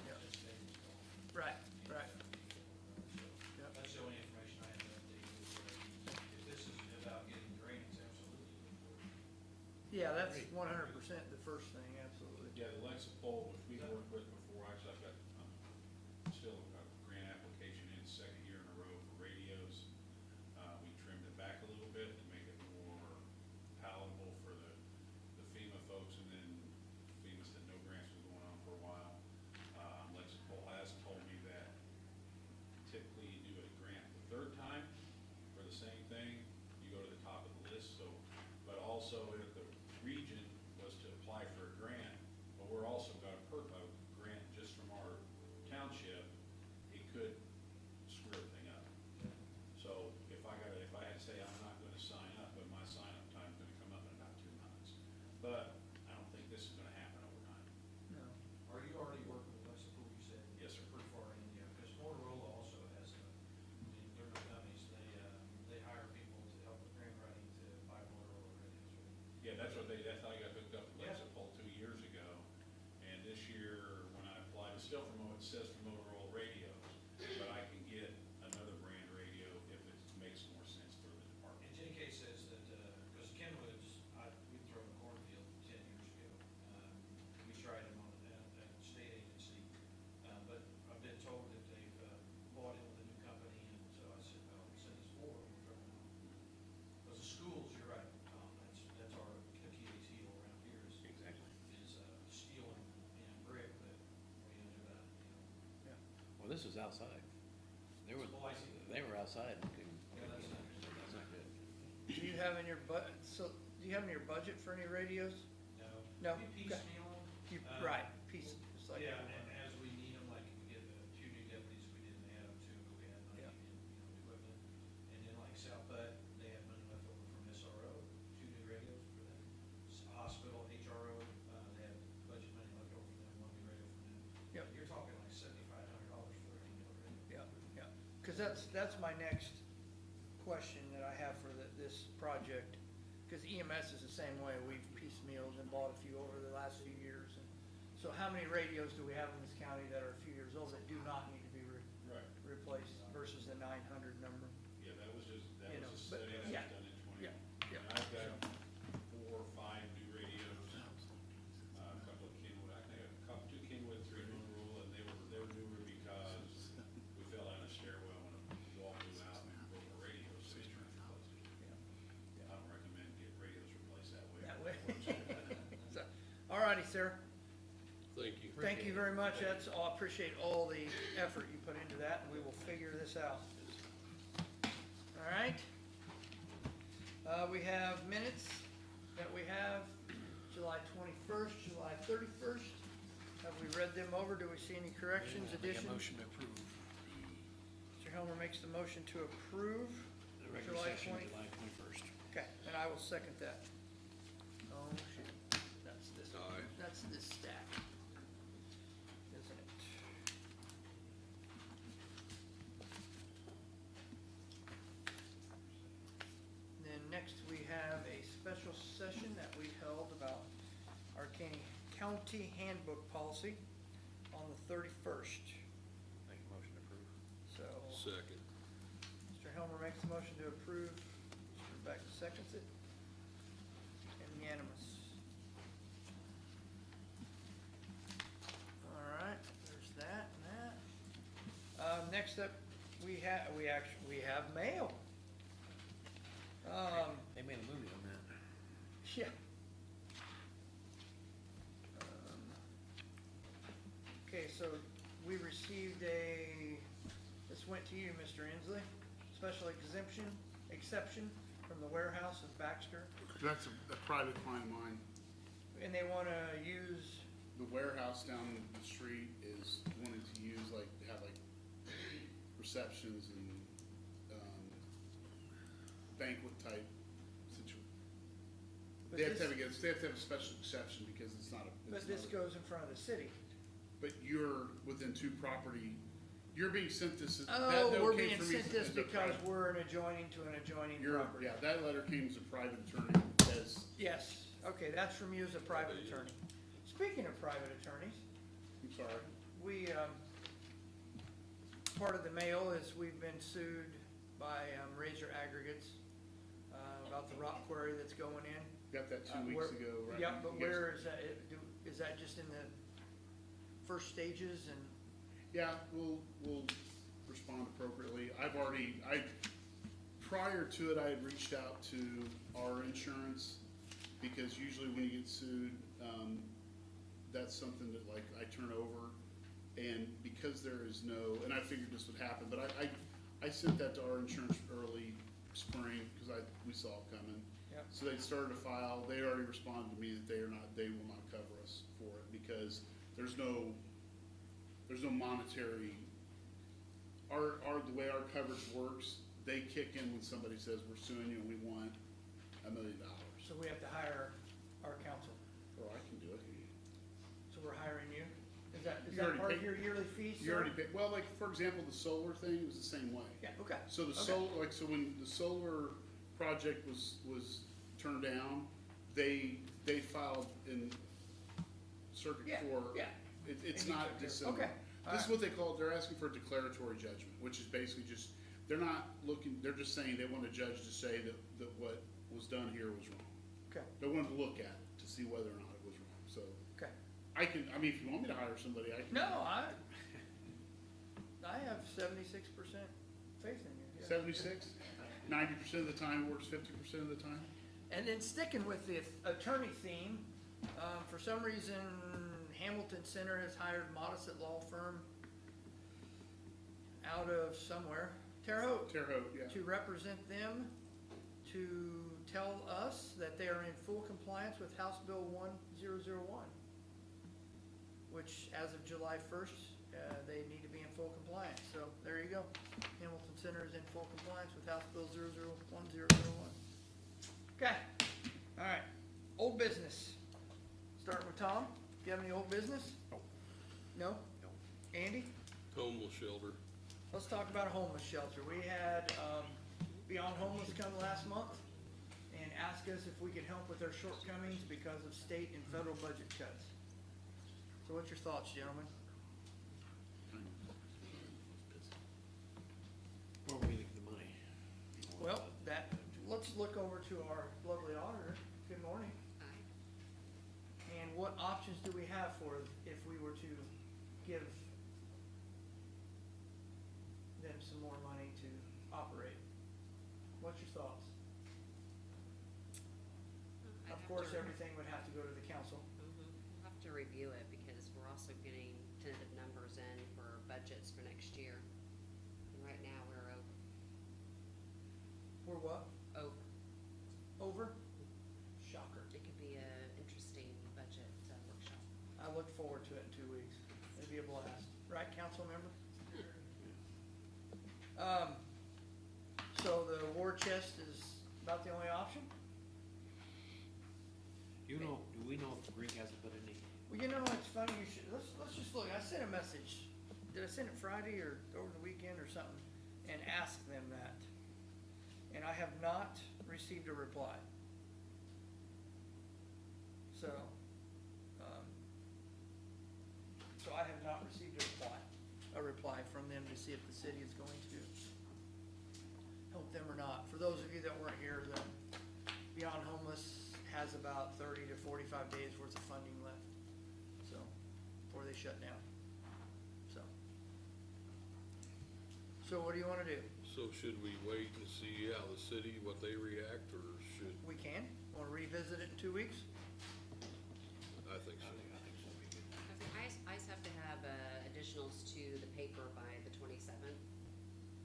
Yep. As David's gone. Right, right. So Yep. that's the only information I have to update you with. If this is about getting grants, absolutely. Yeah, that's 100% the first thing, absolutely. Yeah, the Lexipol, which we've worked with before, actually I've got, still a grant application in, second year in a row for radios. We trimmed it back a little bit to make it more palatable for the FEMA folks, and then FEMA said no grants was going on for a while. Lexipol has told me that typically you do a grant the third time for the same thing, you go to the top of the list, so, but also if the region was to apply for a grant, but we're also got a grant just from our township, it could screw everything up. So if I had to say I'm not gonna sign up, but my sign-up time's gonna come up in about 2 months. But I don't think this is gonna happen overnight. No. Are you already working with Lexipol, you said? Yes, sir. Pretty far in, yeah, because Motorola also has they're not dummies, they hire people to help with grant writing to buy Motorola radios, right? Yeah, that's how I got hooked up with Yeah. Lexipol 2 years ago. And this year, when I applied, it still it says for Motorola radios, but I can get another brand radio if it makes more sense for the department. And JK says that, because Kenwoods, we threw in a cornfield 10 years ago. We tried them on a state agency, but I've been told that they've bought in with a new company, and so I said, well, send us forward, we'll try them out. Because the schools, you're right, that's our Achilles heel around here is steel and brick, but we do that, you know. Well, this was outside. They were outside. Yeah, that's not good. That's not good. Do you have in your do you have in your budget for any radios? No. No? We Okay. piecemeal them. You, right, pieces, just like. Yeah, and as we need them, like we get 2 new deputies, we didn't add them 2, but we had money Yeah. in, equipment. And then like South Bud, they had money left over from SRO, 2 new radios for them. Hospital, HRO, they had budget money left over for them, 1 new radio for them. Yep. You're talking like $7,500 for a new radio. Yeah, yeah, because Cause that's my next question that I have for this project. Cause EMS is the same way, we've piecemealed and bought a few over the last few years. And so how many radios do we have in this county that are a few years old that do not need to be Right. replaced versus the 900 number? Yeah, that was just a But, study that was yeah, done in yeah, 20. yeah. And I've got 4 or 5 new radios, a couple of Kenwood, I think a couple, 2 Kenwood, 3 Motorola, and they were newer because we fell down a stairwell when a wall blew out and broke a radio, so we turned it close. I don't recommend getting radios replaced that way. That way. So, all righty, sir. Thank you. Thank you very much. I appreciate all the effort you put into that, and we will figure this out. All right. We have minutes that we have, July 21st, July 31st. Have we read them over? Do we see any corrections, additions? Motion to approve Mr. Helmer makes the motion to approve the regular July session, 20. July 21st. Okay, and I will second that. Oh, shoot. That's this. Aye. That's this stack. Isn't it? Then next we have a special session that we held about our county handbook policy on the 31st. Make a motion to approve. So, Second. Mr. Helmer makes the motion to approve, Mr. Rebecca seconds it. And unanimous. All right, there's that and that. Next up, we have mail. They made a movie on that. Yeah. Okay, so we received this went to you, Mr. Inslee, special exception from the warehouse of Baxter, That's a private client of mine. and they wanna use, The warehouse down the street is wanting to use have receptions and, banquet type situation. but They have to this, have a special exception because it's not a. but this goes in front of the city. But you're within 2 property, you're being sent this. Oh, that we're came being from me sent this as a because private- we're an adjoining to an adjoining You're, property. yeah, that letter came as a private attorney as, Yes, okay, that's from you as a private attorney. Speaking of private attorneys, I'm sorry. we, part of the mail is we've been sued by Razor Aggregates about the rock quarry that's going in. Got that 2 Where- weeks ago, right? Yeah, but You guys- where is that, is that just in the first stages and, Yeah, we'll respond appropriately. Prior to it, I had reached out to our insurance, because usually when you get sued, that's something that I turn over. And because there is no, and I figured this would happen, but I sent that to our insurance early spring, because we saw it coming. Yep. So they started a file, they already responded to me that they will not cover us for it, because there's no monetary, the way our coverage works, they kick in when somebody says, we're suing you and we want $1 million. so we have to hire our counsel? Oh, I can do it. So we're hiring you? Is that You already part of paid- your yearly fee, sir? You already paid, well, for example, the solar thing was the same way. Yeah, okay. So the Okay. so when the solar project was turned down, they filed in circuit Yeah, court. yeah. It's And you not took care- dissimilar. okay, all This is right. what they call it, they're asking for a declaratory judgment, which is basically just, they're not looking, they're just saying they want a judge to say that what was done here was wrong. Okay, They wanted to look at it to see whether or not it was wrong, so. okay. If you want me to hire somebody, I can. No, I have 76% faith in you. yeah. 76, 90% of the time, works 50% of the time. And then sticking with the attorney theme, for some reason, Hamilton Center has hired Modisett Law Firm out of somewhere, Terre Haute, Terre Haute, yeah. to represent them, to tell us that they are in full compliance with House Bill 1001, which as of July 1st, they need to be in full compliance. So there you go. Hamilton Center is in full compliance with House Bill 1001. Okay, all right. Old business. Starting with Tom. Do you have any old business? Nope. No? Nope. Andy? Homeless shelter. let's talk about a homeless shelter. We had, Beyond Homeless come last month and ask us if we could help with their shortcomings because of state and federal budget cuts. So what's your thoughts, gentlemen? Where are we gonna get the money? Well, let's look over to our lovely auditor. Good morning. Aye. And what options do we have for if we were to give them some more money to operate? What's your thoughts? I'd Of have course, to- everything would have to go to the council. We'll have to review it because we're also getting tentative numbers in for budgets for next year. And right now, we're over. We're what? Over? Shocker. It could be a interesting budget workshop. I look forward to it in 2 weeks. It'll be a blast. Right, council member? So the war chest is about the only option? Do we know if Greek hasn't put any? Well, you know, it's funny, let's just look. I sent a message. Did I send it Friday or over the weekend or something? And asked them that. And I have not received a reply. So, so I have not received a reply from them to see if the city is going to help them or not. For those of you that weren't here, the Beyond Homeless has about 30 to 45 days worth of funding left, so, before they shut down, so. So what do you wanna do? So should we wait and see how the city, what they react, or should, We can, wanna revisit it in 2 weeks? I think so. I just have to have additionals to the paper by the 27th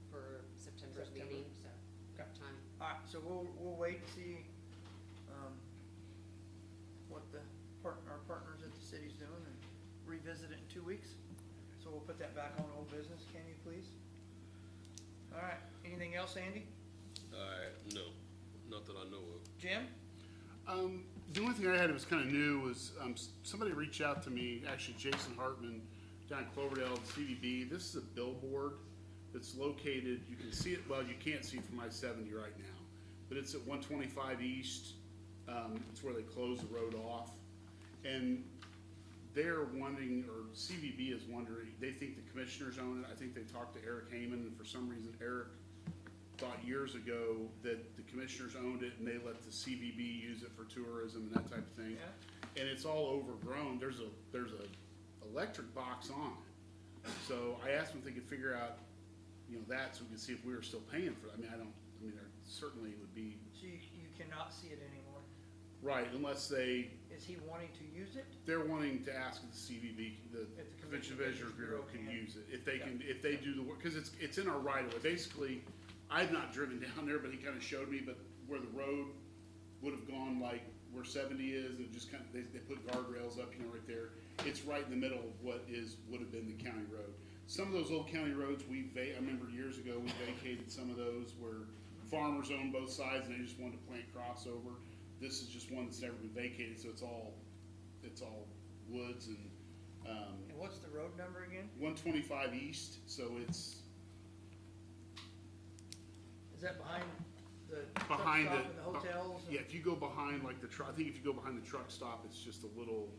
for September's September. meeting, so Okay. time. Alright, so we'll wait and see, what our partners at the city's doing and revisit it in 2 weeks. So we'll put that back on old business, can you please? Alright, anything else, Andy? No, not that I know of. Jim? The only thing I had that was kind of new was, somebody reached out to me, actually Jason Hartman, down in Cloverdale, CVB. This is a billboard that's located, you can see it, well, you can't see it from I-70 right now, but it's at 125 East. It's where they close the road off. And they're wanting, or CVB is wondering, they think the commissioners own it. I think they talked to Eric Heyman, and for some reason Eric thought years ago that the commissioners owned it and they let the CVB use it for tourism and that type of thing. Yeah. And it's all overgrown. There's a electric box on it. So I asked them if they could figure out, that, so we could see if we were still paying for it. There certainly would be. So you cannot see it anymore. Right, unless Is he wanting to use it? they're wanting to ask if the CVB, the If the Convention Convention Visitors Visitors Bureau Bureau can can. use it. If they can, if they do the work, because it's in our right of way. Basically, I've not driven down there, but he kind of showed me, but where the road would have gone like where 70 is, and just kind of, they put guardrails up, right there. It's right in the middle of what would have been the county road. Some of those old county roads, I remember years ago, we vacated some of those where farmers owned both sides and they just wanted to plant crossover. This is just one that's never been vacated, so it's all woods and, And what's the road number again? 125 East, so it's Is that behind the truck behind stop it. and the hotels? and- Yeah, if you go behind like the truck, I think if you go behind the truck stop, it's just a little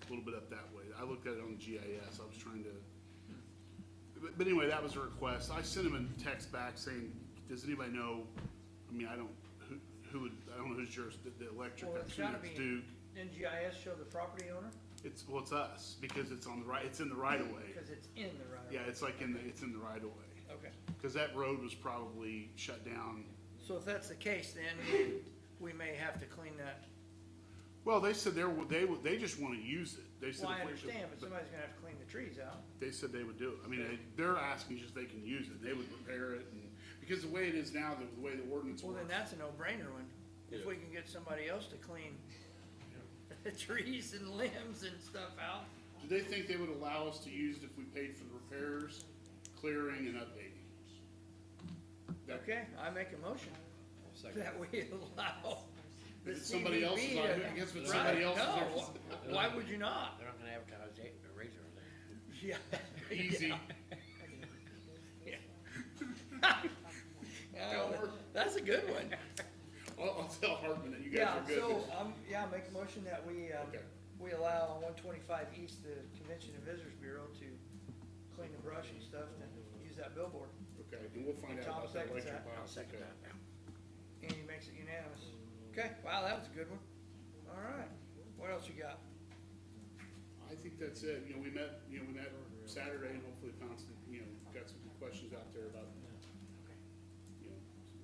bit up that way. I looked at it on the GIS, I was trying to, but anyway, that was a request. I sent him a text back saying, does anybody know, I don't know who's the electric, Well, I'm it's assuming gotta it's be, Duke. didn't GIS show the property owner? It's us, because it's on the right, it's in the right of way. Because it's in the right of way. Yeah, it's like it's in the right of way. Okay. Because that road was probably shut down. So if that's the case, then we may have to clean that. Well, they said they just want to use it. They said Well, I if we- understand, but somebody's gonna have to clean the trees out. They said they would do it. They're asking just if they can use it. They would repair it, and because the way it is now, the way the ordinance Well, then works. that's a no-brainer one. If Yeah. we can get somebody else to clean the trees and limbs and stuff out. Do they think they would allow us to use it if we paid for the repairs, clearing, and updating? Okay, I make a motion that we allow the If it's somebody else's, CVB I to- guess if it's Right, somebody else's, no, there's- why would you not? They're not gonna advertise it, a razor there. Yeah. Easy. Yeah. Yeah, that's a good one. I'll tell Hartman that you guys Yeah, are good. so, make a motion that we, Okay. we allow 125 East, the Convention and Visitors Bureau to clean the brush and stuff and use that billboard. Okay, and we'll find And out Tom about that seconds electric that. box. I'll second Okay. that. Andy makes it unanimous. Okay, wow, that was a good one. All right, what else you got? I think that's it. We met Saturday and hopefully found some, got some good questions out there about, some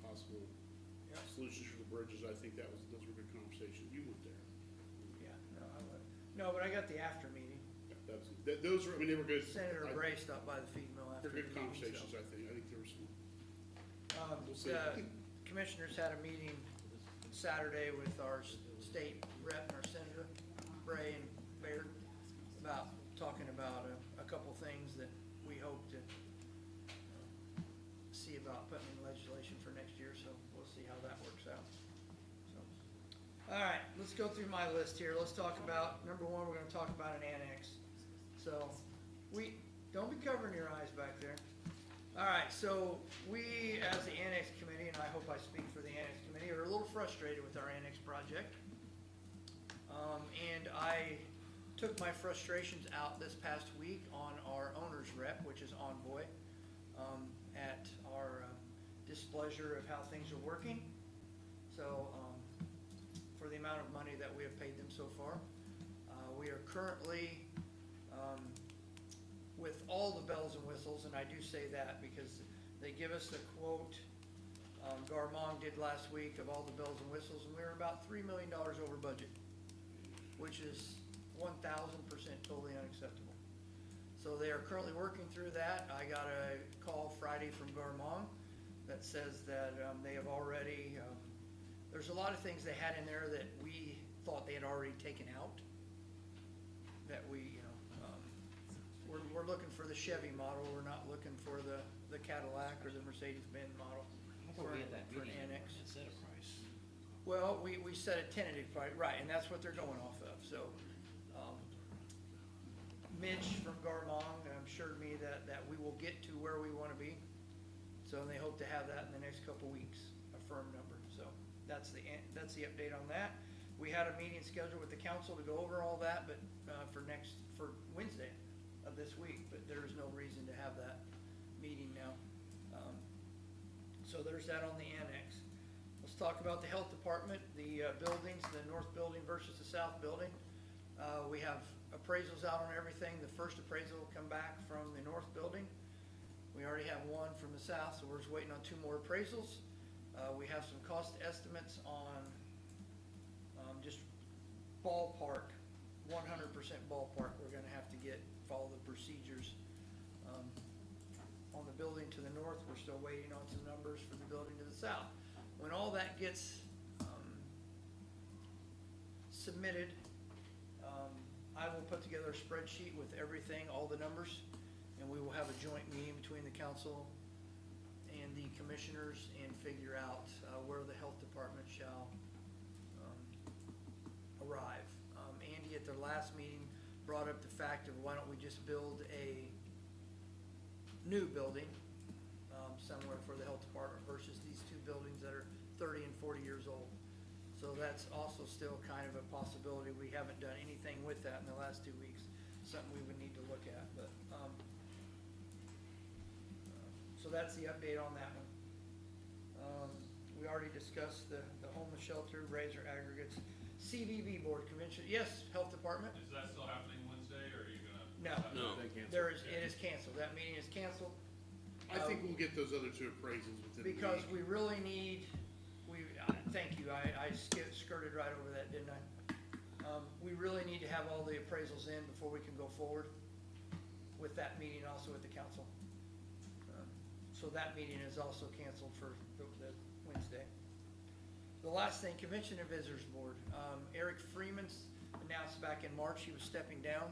possible Yeah. solutions for the bridges. I think those were good conversations. You went there. Yeah, no, but I got the after meeting. Those were, they were good. Senator Bray stopped by the feed mill after They're the good meeting, conversations, so. I think. I think there were some. We'll see. The commissioners had a meeting Saturday with our state rep and our senator, Bray and Baird, talking about a couple things that we hope to see about putting in legislation for next year, so we'll see how that works out. So, all right, let's go through my list here. Let's talk about, number one, we're gonna talk about an annex. So, don't be covering your eyes back there. All right, so we, as the Annex Committee, and I hope I speak for the Annex Committee, are a little frustrated with our Annex project. And I took my frustrations out this past week on our owner's rep, which is Envoy, at our displeasure of how things are working. So, for the amount of money that we have paid them so far. We are currently, with all the bells and whistles, and I do say that because they give us a quote, Garmong did last week, of all the bells and whistles, and we were about $3 million over budget, which is 1,000% totally unacceptable. So they are currently working through that. I got a call Friday from Garmong that says that they have already, there's a lot of things they had in there that we thought they had already taken out, that we, we're looking for the Chevy model, we're not looking for the Cadillac or the Mercedes-Benz model for We had that an meeting, annex. and set a price. Well, we set a tentative price, right, and that's what they're going off of, so. Mitch from Garmong assured me that we will get to where we wanna be. So they hope to have that in the next couple weeks, a firm number, so that's the update on that. We had a meeting scheduled with the council to go over all that, but, for Wednesday of this week, but there is no reason to have that meeting now. So there's that on the annex. Let's talk about the health department, the buildings, the north building versus the south building. We have appraisals out on everything. The first appraisal will come back from the north building. We already have one from the south, so we're just waiting on 2 more appraisals. We have some cost estimates on just ballpark, 100% ballpark. We're gonna have to follow the procedures. On the building to the north, we're still waiting on some numbers for the building to the south. When all that gets submitted, I will put together a spreadsheet with everything, all the numbers, and we will have a joint meeting between the council and the commissioners and figure out where the health department shall arrive. Andy at their last meeting brought up the fact of why don't we just build a new building somewhere for the health department versus these 2 buildings that are 30 and 40 years old. So that's also still kind of a possibility. We haven't done anything with that in the last 2 weeks, something we would need to look at, but, so that's the update on that one. We already discussed the homeless shelter, razor aggregates, CVB board convention, yes, health department, Is that still happening Wednesday, or are you gonna? no. No. It is canceled, that meeting is canceled. I think we'll get those other 2 appraisals within the week. Because we really need, thank you, I skirted right over that, didn't I? We really need to have all the appraisals in before we can go forward with that meeting, also with the council. So that meeting is also canceled for the Wednesday. The last thing, Convention and Visitors Board. Eric Freeman's announced back in March he was stepping down.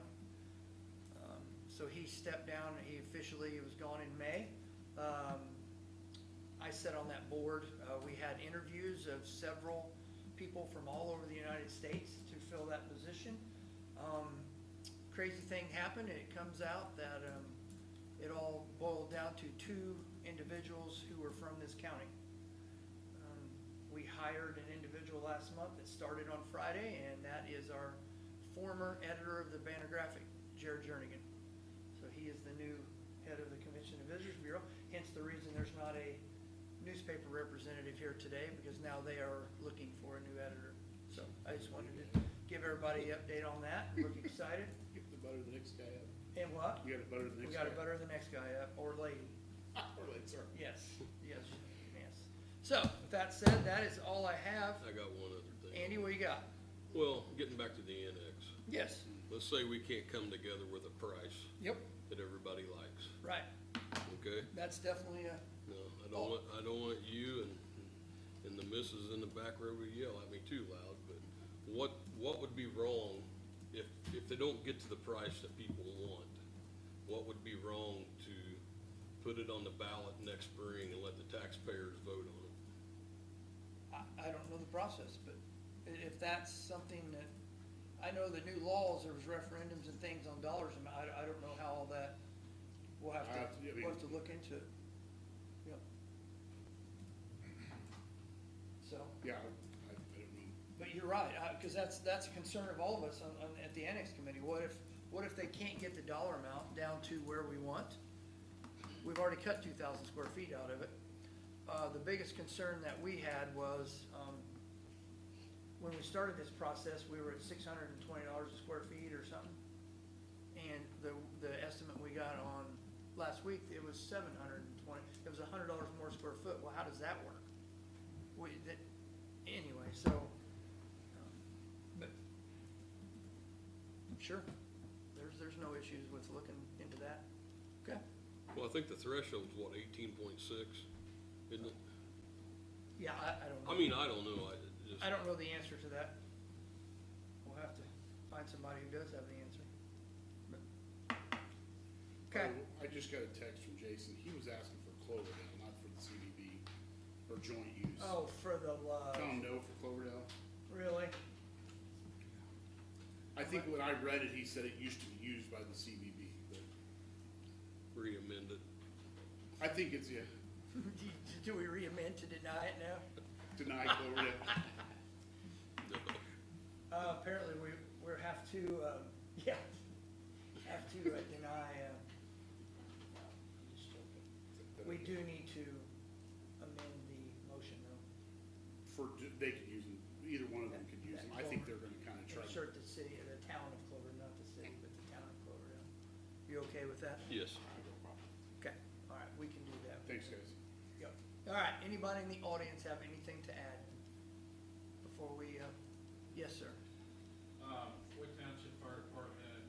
So he stepped down, he officially was gone in May. I sat on that board. We had interviews of several people from all over the United States to fill that position. Crazy thing happened, and it comes out that it all boiled down to 2 individuals who are from this county. We hired an individual last month that started on Friday, and that is our former editor of the Banner Graphic, Jared Jernigan. So he is the new head of the Convention and Visitors Bureau, hence the reason there's not a newspaper representative here today, because now they are looking for a new editor. So I just wanted to give everybody an update on that. Look excited. You have to butter the next guy up. And what? You gotta butter the We next guy. gotta butter the next guy up, or lady. Or like, sorry. Yes, yes, yes. So, with that said, that is all I have. I got one other thing. Andy, what you got? Well, getting back to the annex, Yes. let's say we can't come together with a price Yep, that everybody likes, right. okay? That's definitely a, No, I don't want you and the missus in the back row to yell at me too loud, but what would be wrong if they don't get to the price that people want? What would be wrong to put it on the ballot next spring and let the taxpayers vote on it? I don't know the process, but if that's something that, I know the new laws, there was referendums and things on dollars, and I don't know how all that, we'll have to look into it. Yep. So. Yeah, I don't know. But you're right, because that's a concern of all of us at the Annex Committee. What if they can't get the dollar amount down to where we want? We've already cut 2,000 square feet out of it. The biggest concern that we had was, when we started this process, we were at $620 a square feet or something. And the estimate we got on last week, it was $720. It was $100 more square foot. Well, how does that work? Anyway, so, but, sure, there's no issues with looking into that. Okay? Well, I think the threshold's what, 18.6, isn't it? Yeah, I don't know. I mean, I don't know, I don't know the answer to that. We'll have to find somebody who does have the answer. But, okay. I just got a text from Jason. He was asking for Cloverdale, not for the CDB or joint use. Oh, for the, Tell him no for Cloverdale. really? I think when I read it, he said it used to be used by the CBB, but re-amend it. I think it's, yeah, Do we re-amend to deny it now? deny Cloverdale. No. Apparently we have to, yeah, have to deny, just joking. We do need to amend the motion though. They could use them, either one of them could use them. I think they're gonna kinda try to. Insert the city, the town of Clover, not the city, but the town of Cloverdale. You okay with that? Yes. Okay, all right, we can do that. Thanks, guys. Yep. All right, anybody in the audience have anything to add before we, yes, sir. Wood Township Fire Department,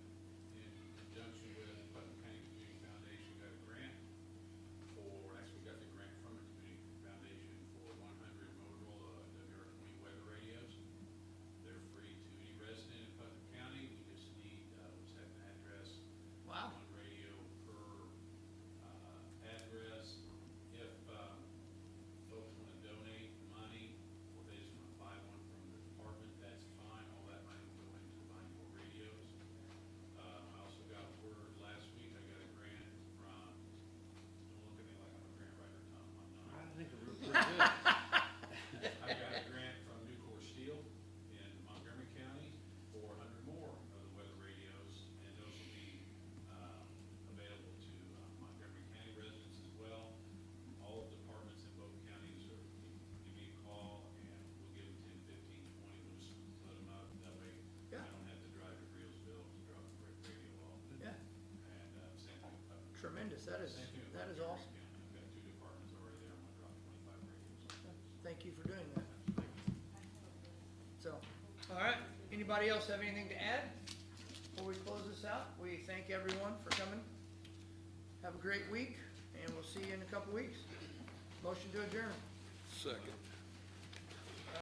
in conjunction with Putnam County Community Foundation, got a grant actually got the grant from the Community Foundation for 100 Motorola WR20 weather radios. They're free to any resident in Putnam County. We just need, just have an address. Wow. One radio per address. If folks want to donate money, or they just want to buy one from the department, that's fine. All that money will go into buying more radios. I also got word last week, I got a grant from, don't look at me like I'm a grant writer, Tom, I'm not. I think we're pretty good. I got a grant from Nucor Steel in Montgomery County for 100 more of the weather radios, and those will be available to Montgomery County residents as well. All departments in both counties are, give me a call, and we'll give them 10, 15, 20, we'll just split them up, that way I Yeah. don't have to drive to Reelsville to drop the radio off. Yeah, And same thing with Putnam. tremendous, Same thing with that is Montgomery awesome. County. I've got 2 departments already there, I'm gonna drop 25 radios off. Thank you for doing that. So, all right, anybody else have anything to add before we close this out? We thank everyone for coming. Have a great week, and we'll see you in a couple weeks. Motion to adjourn. Second.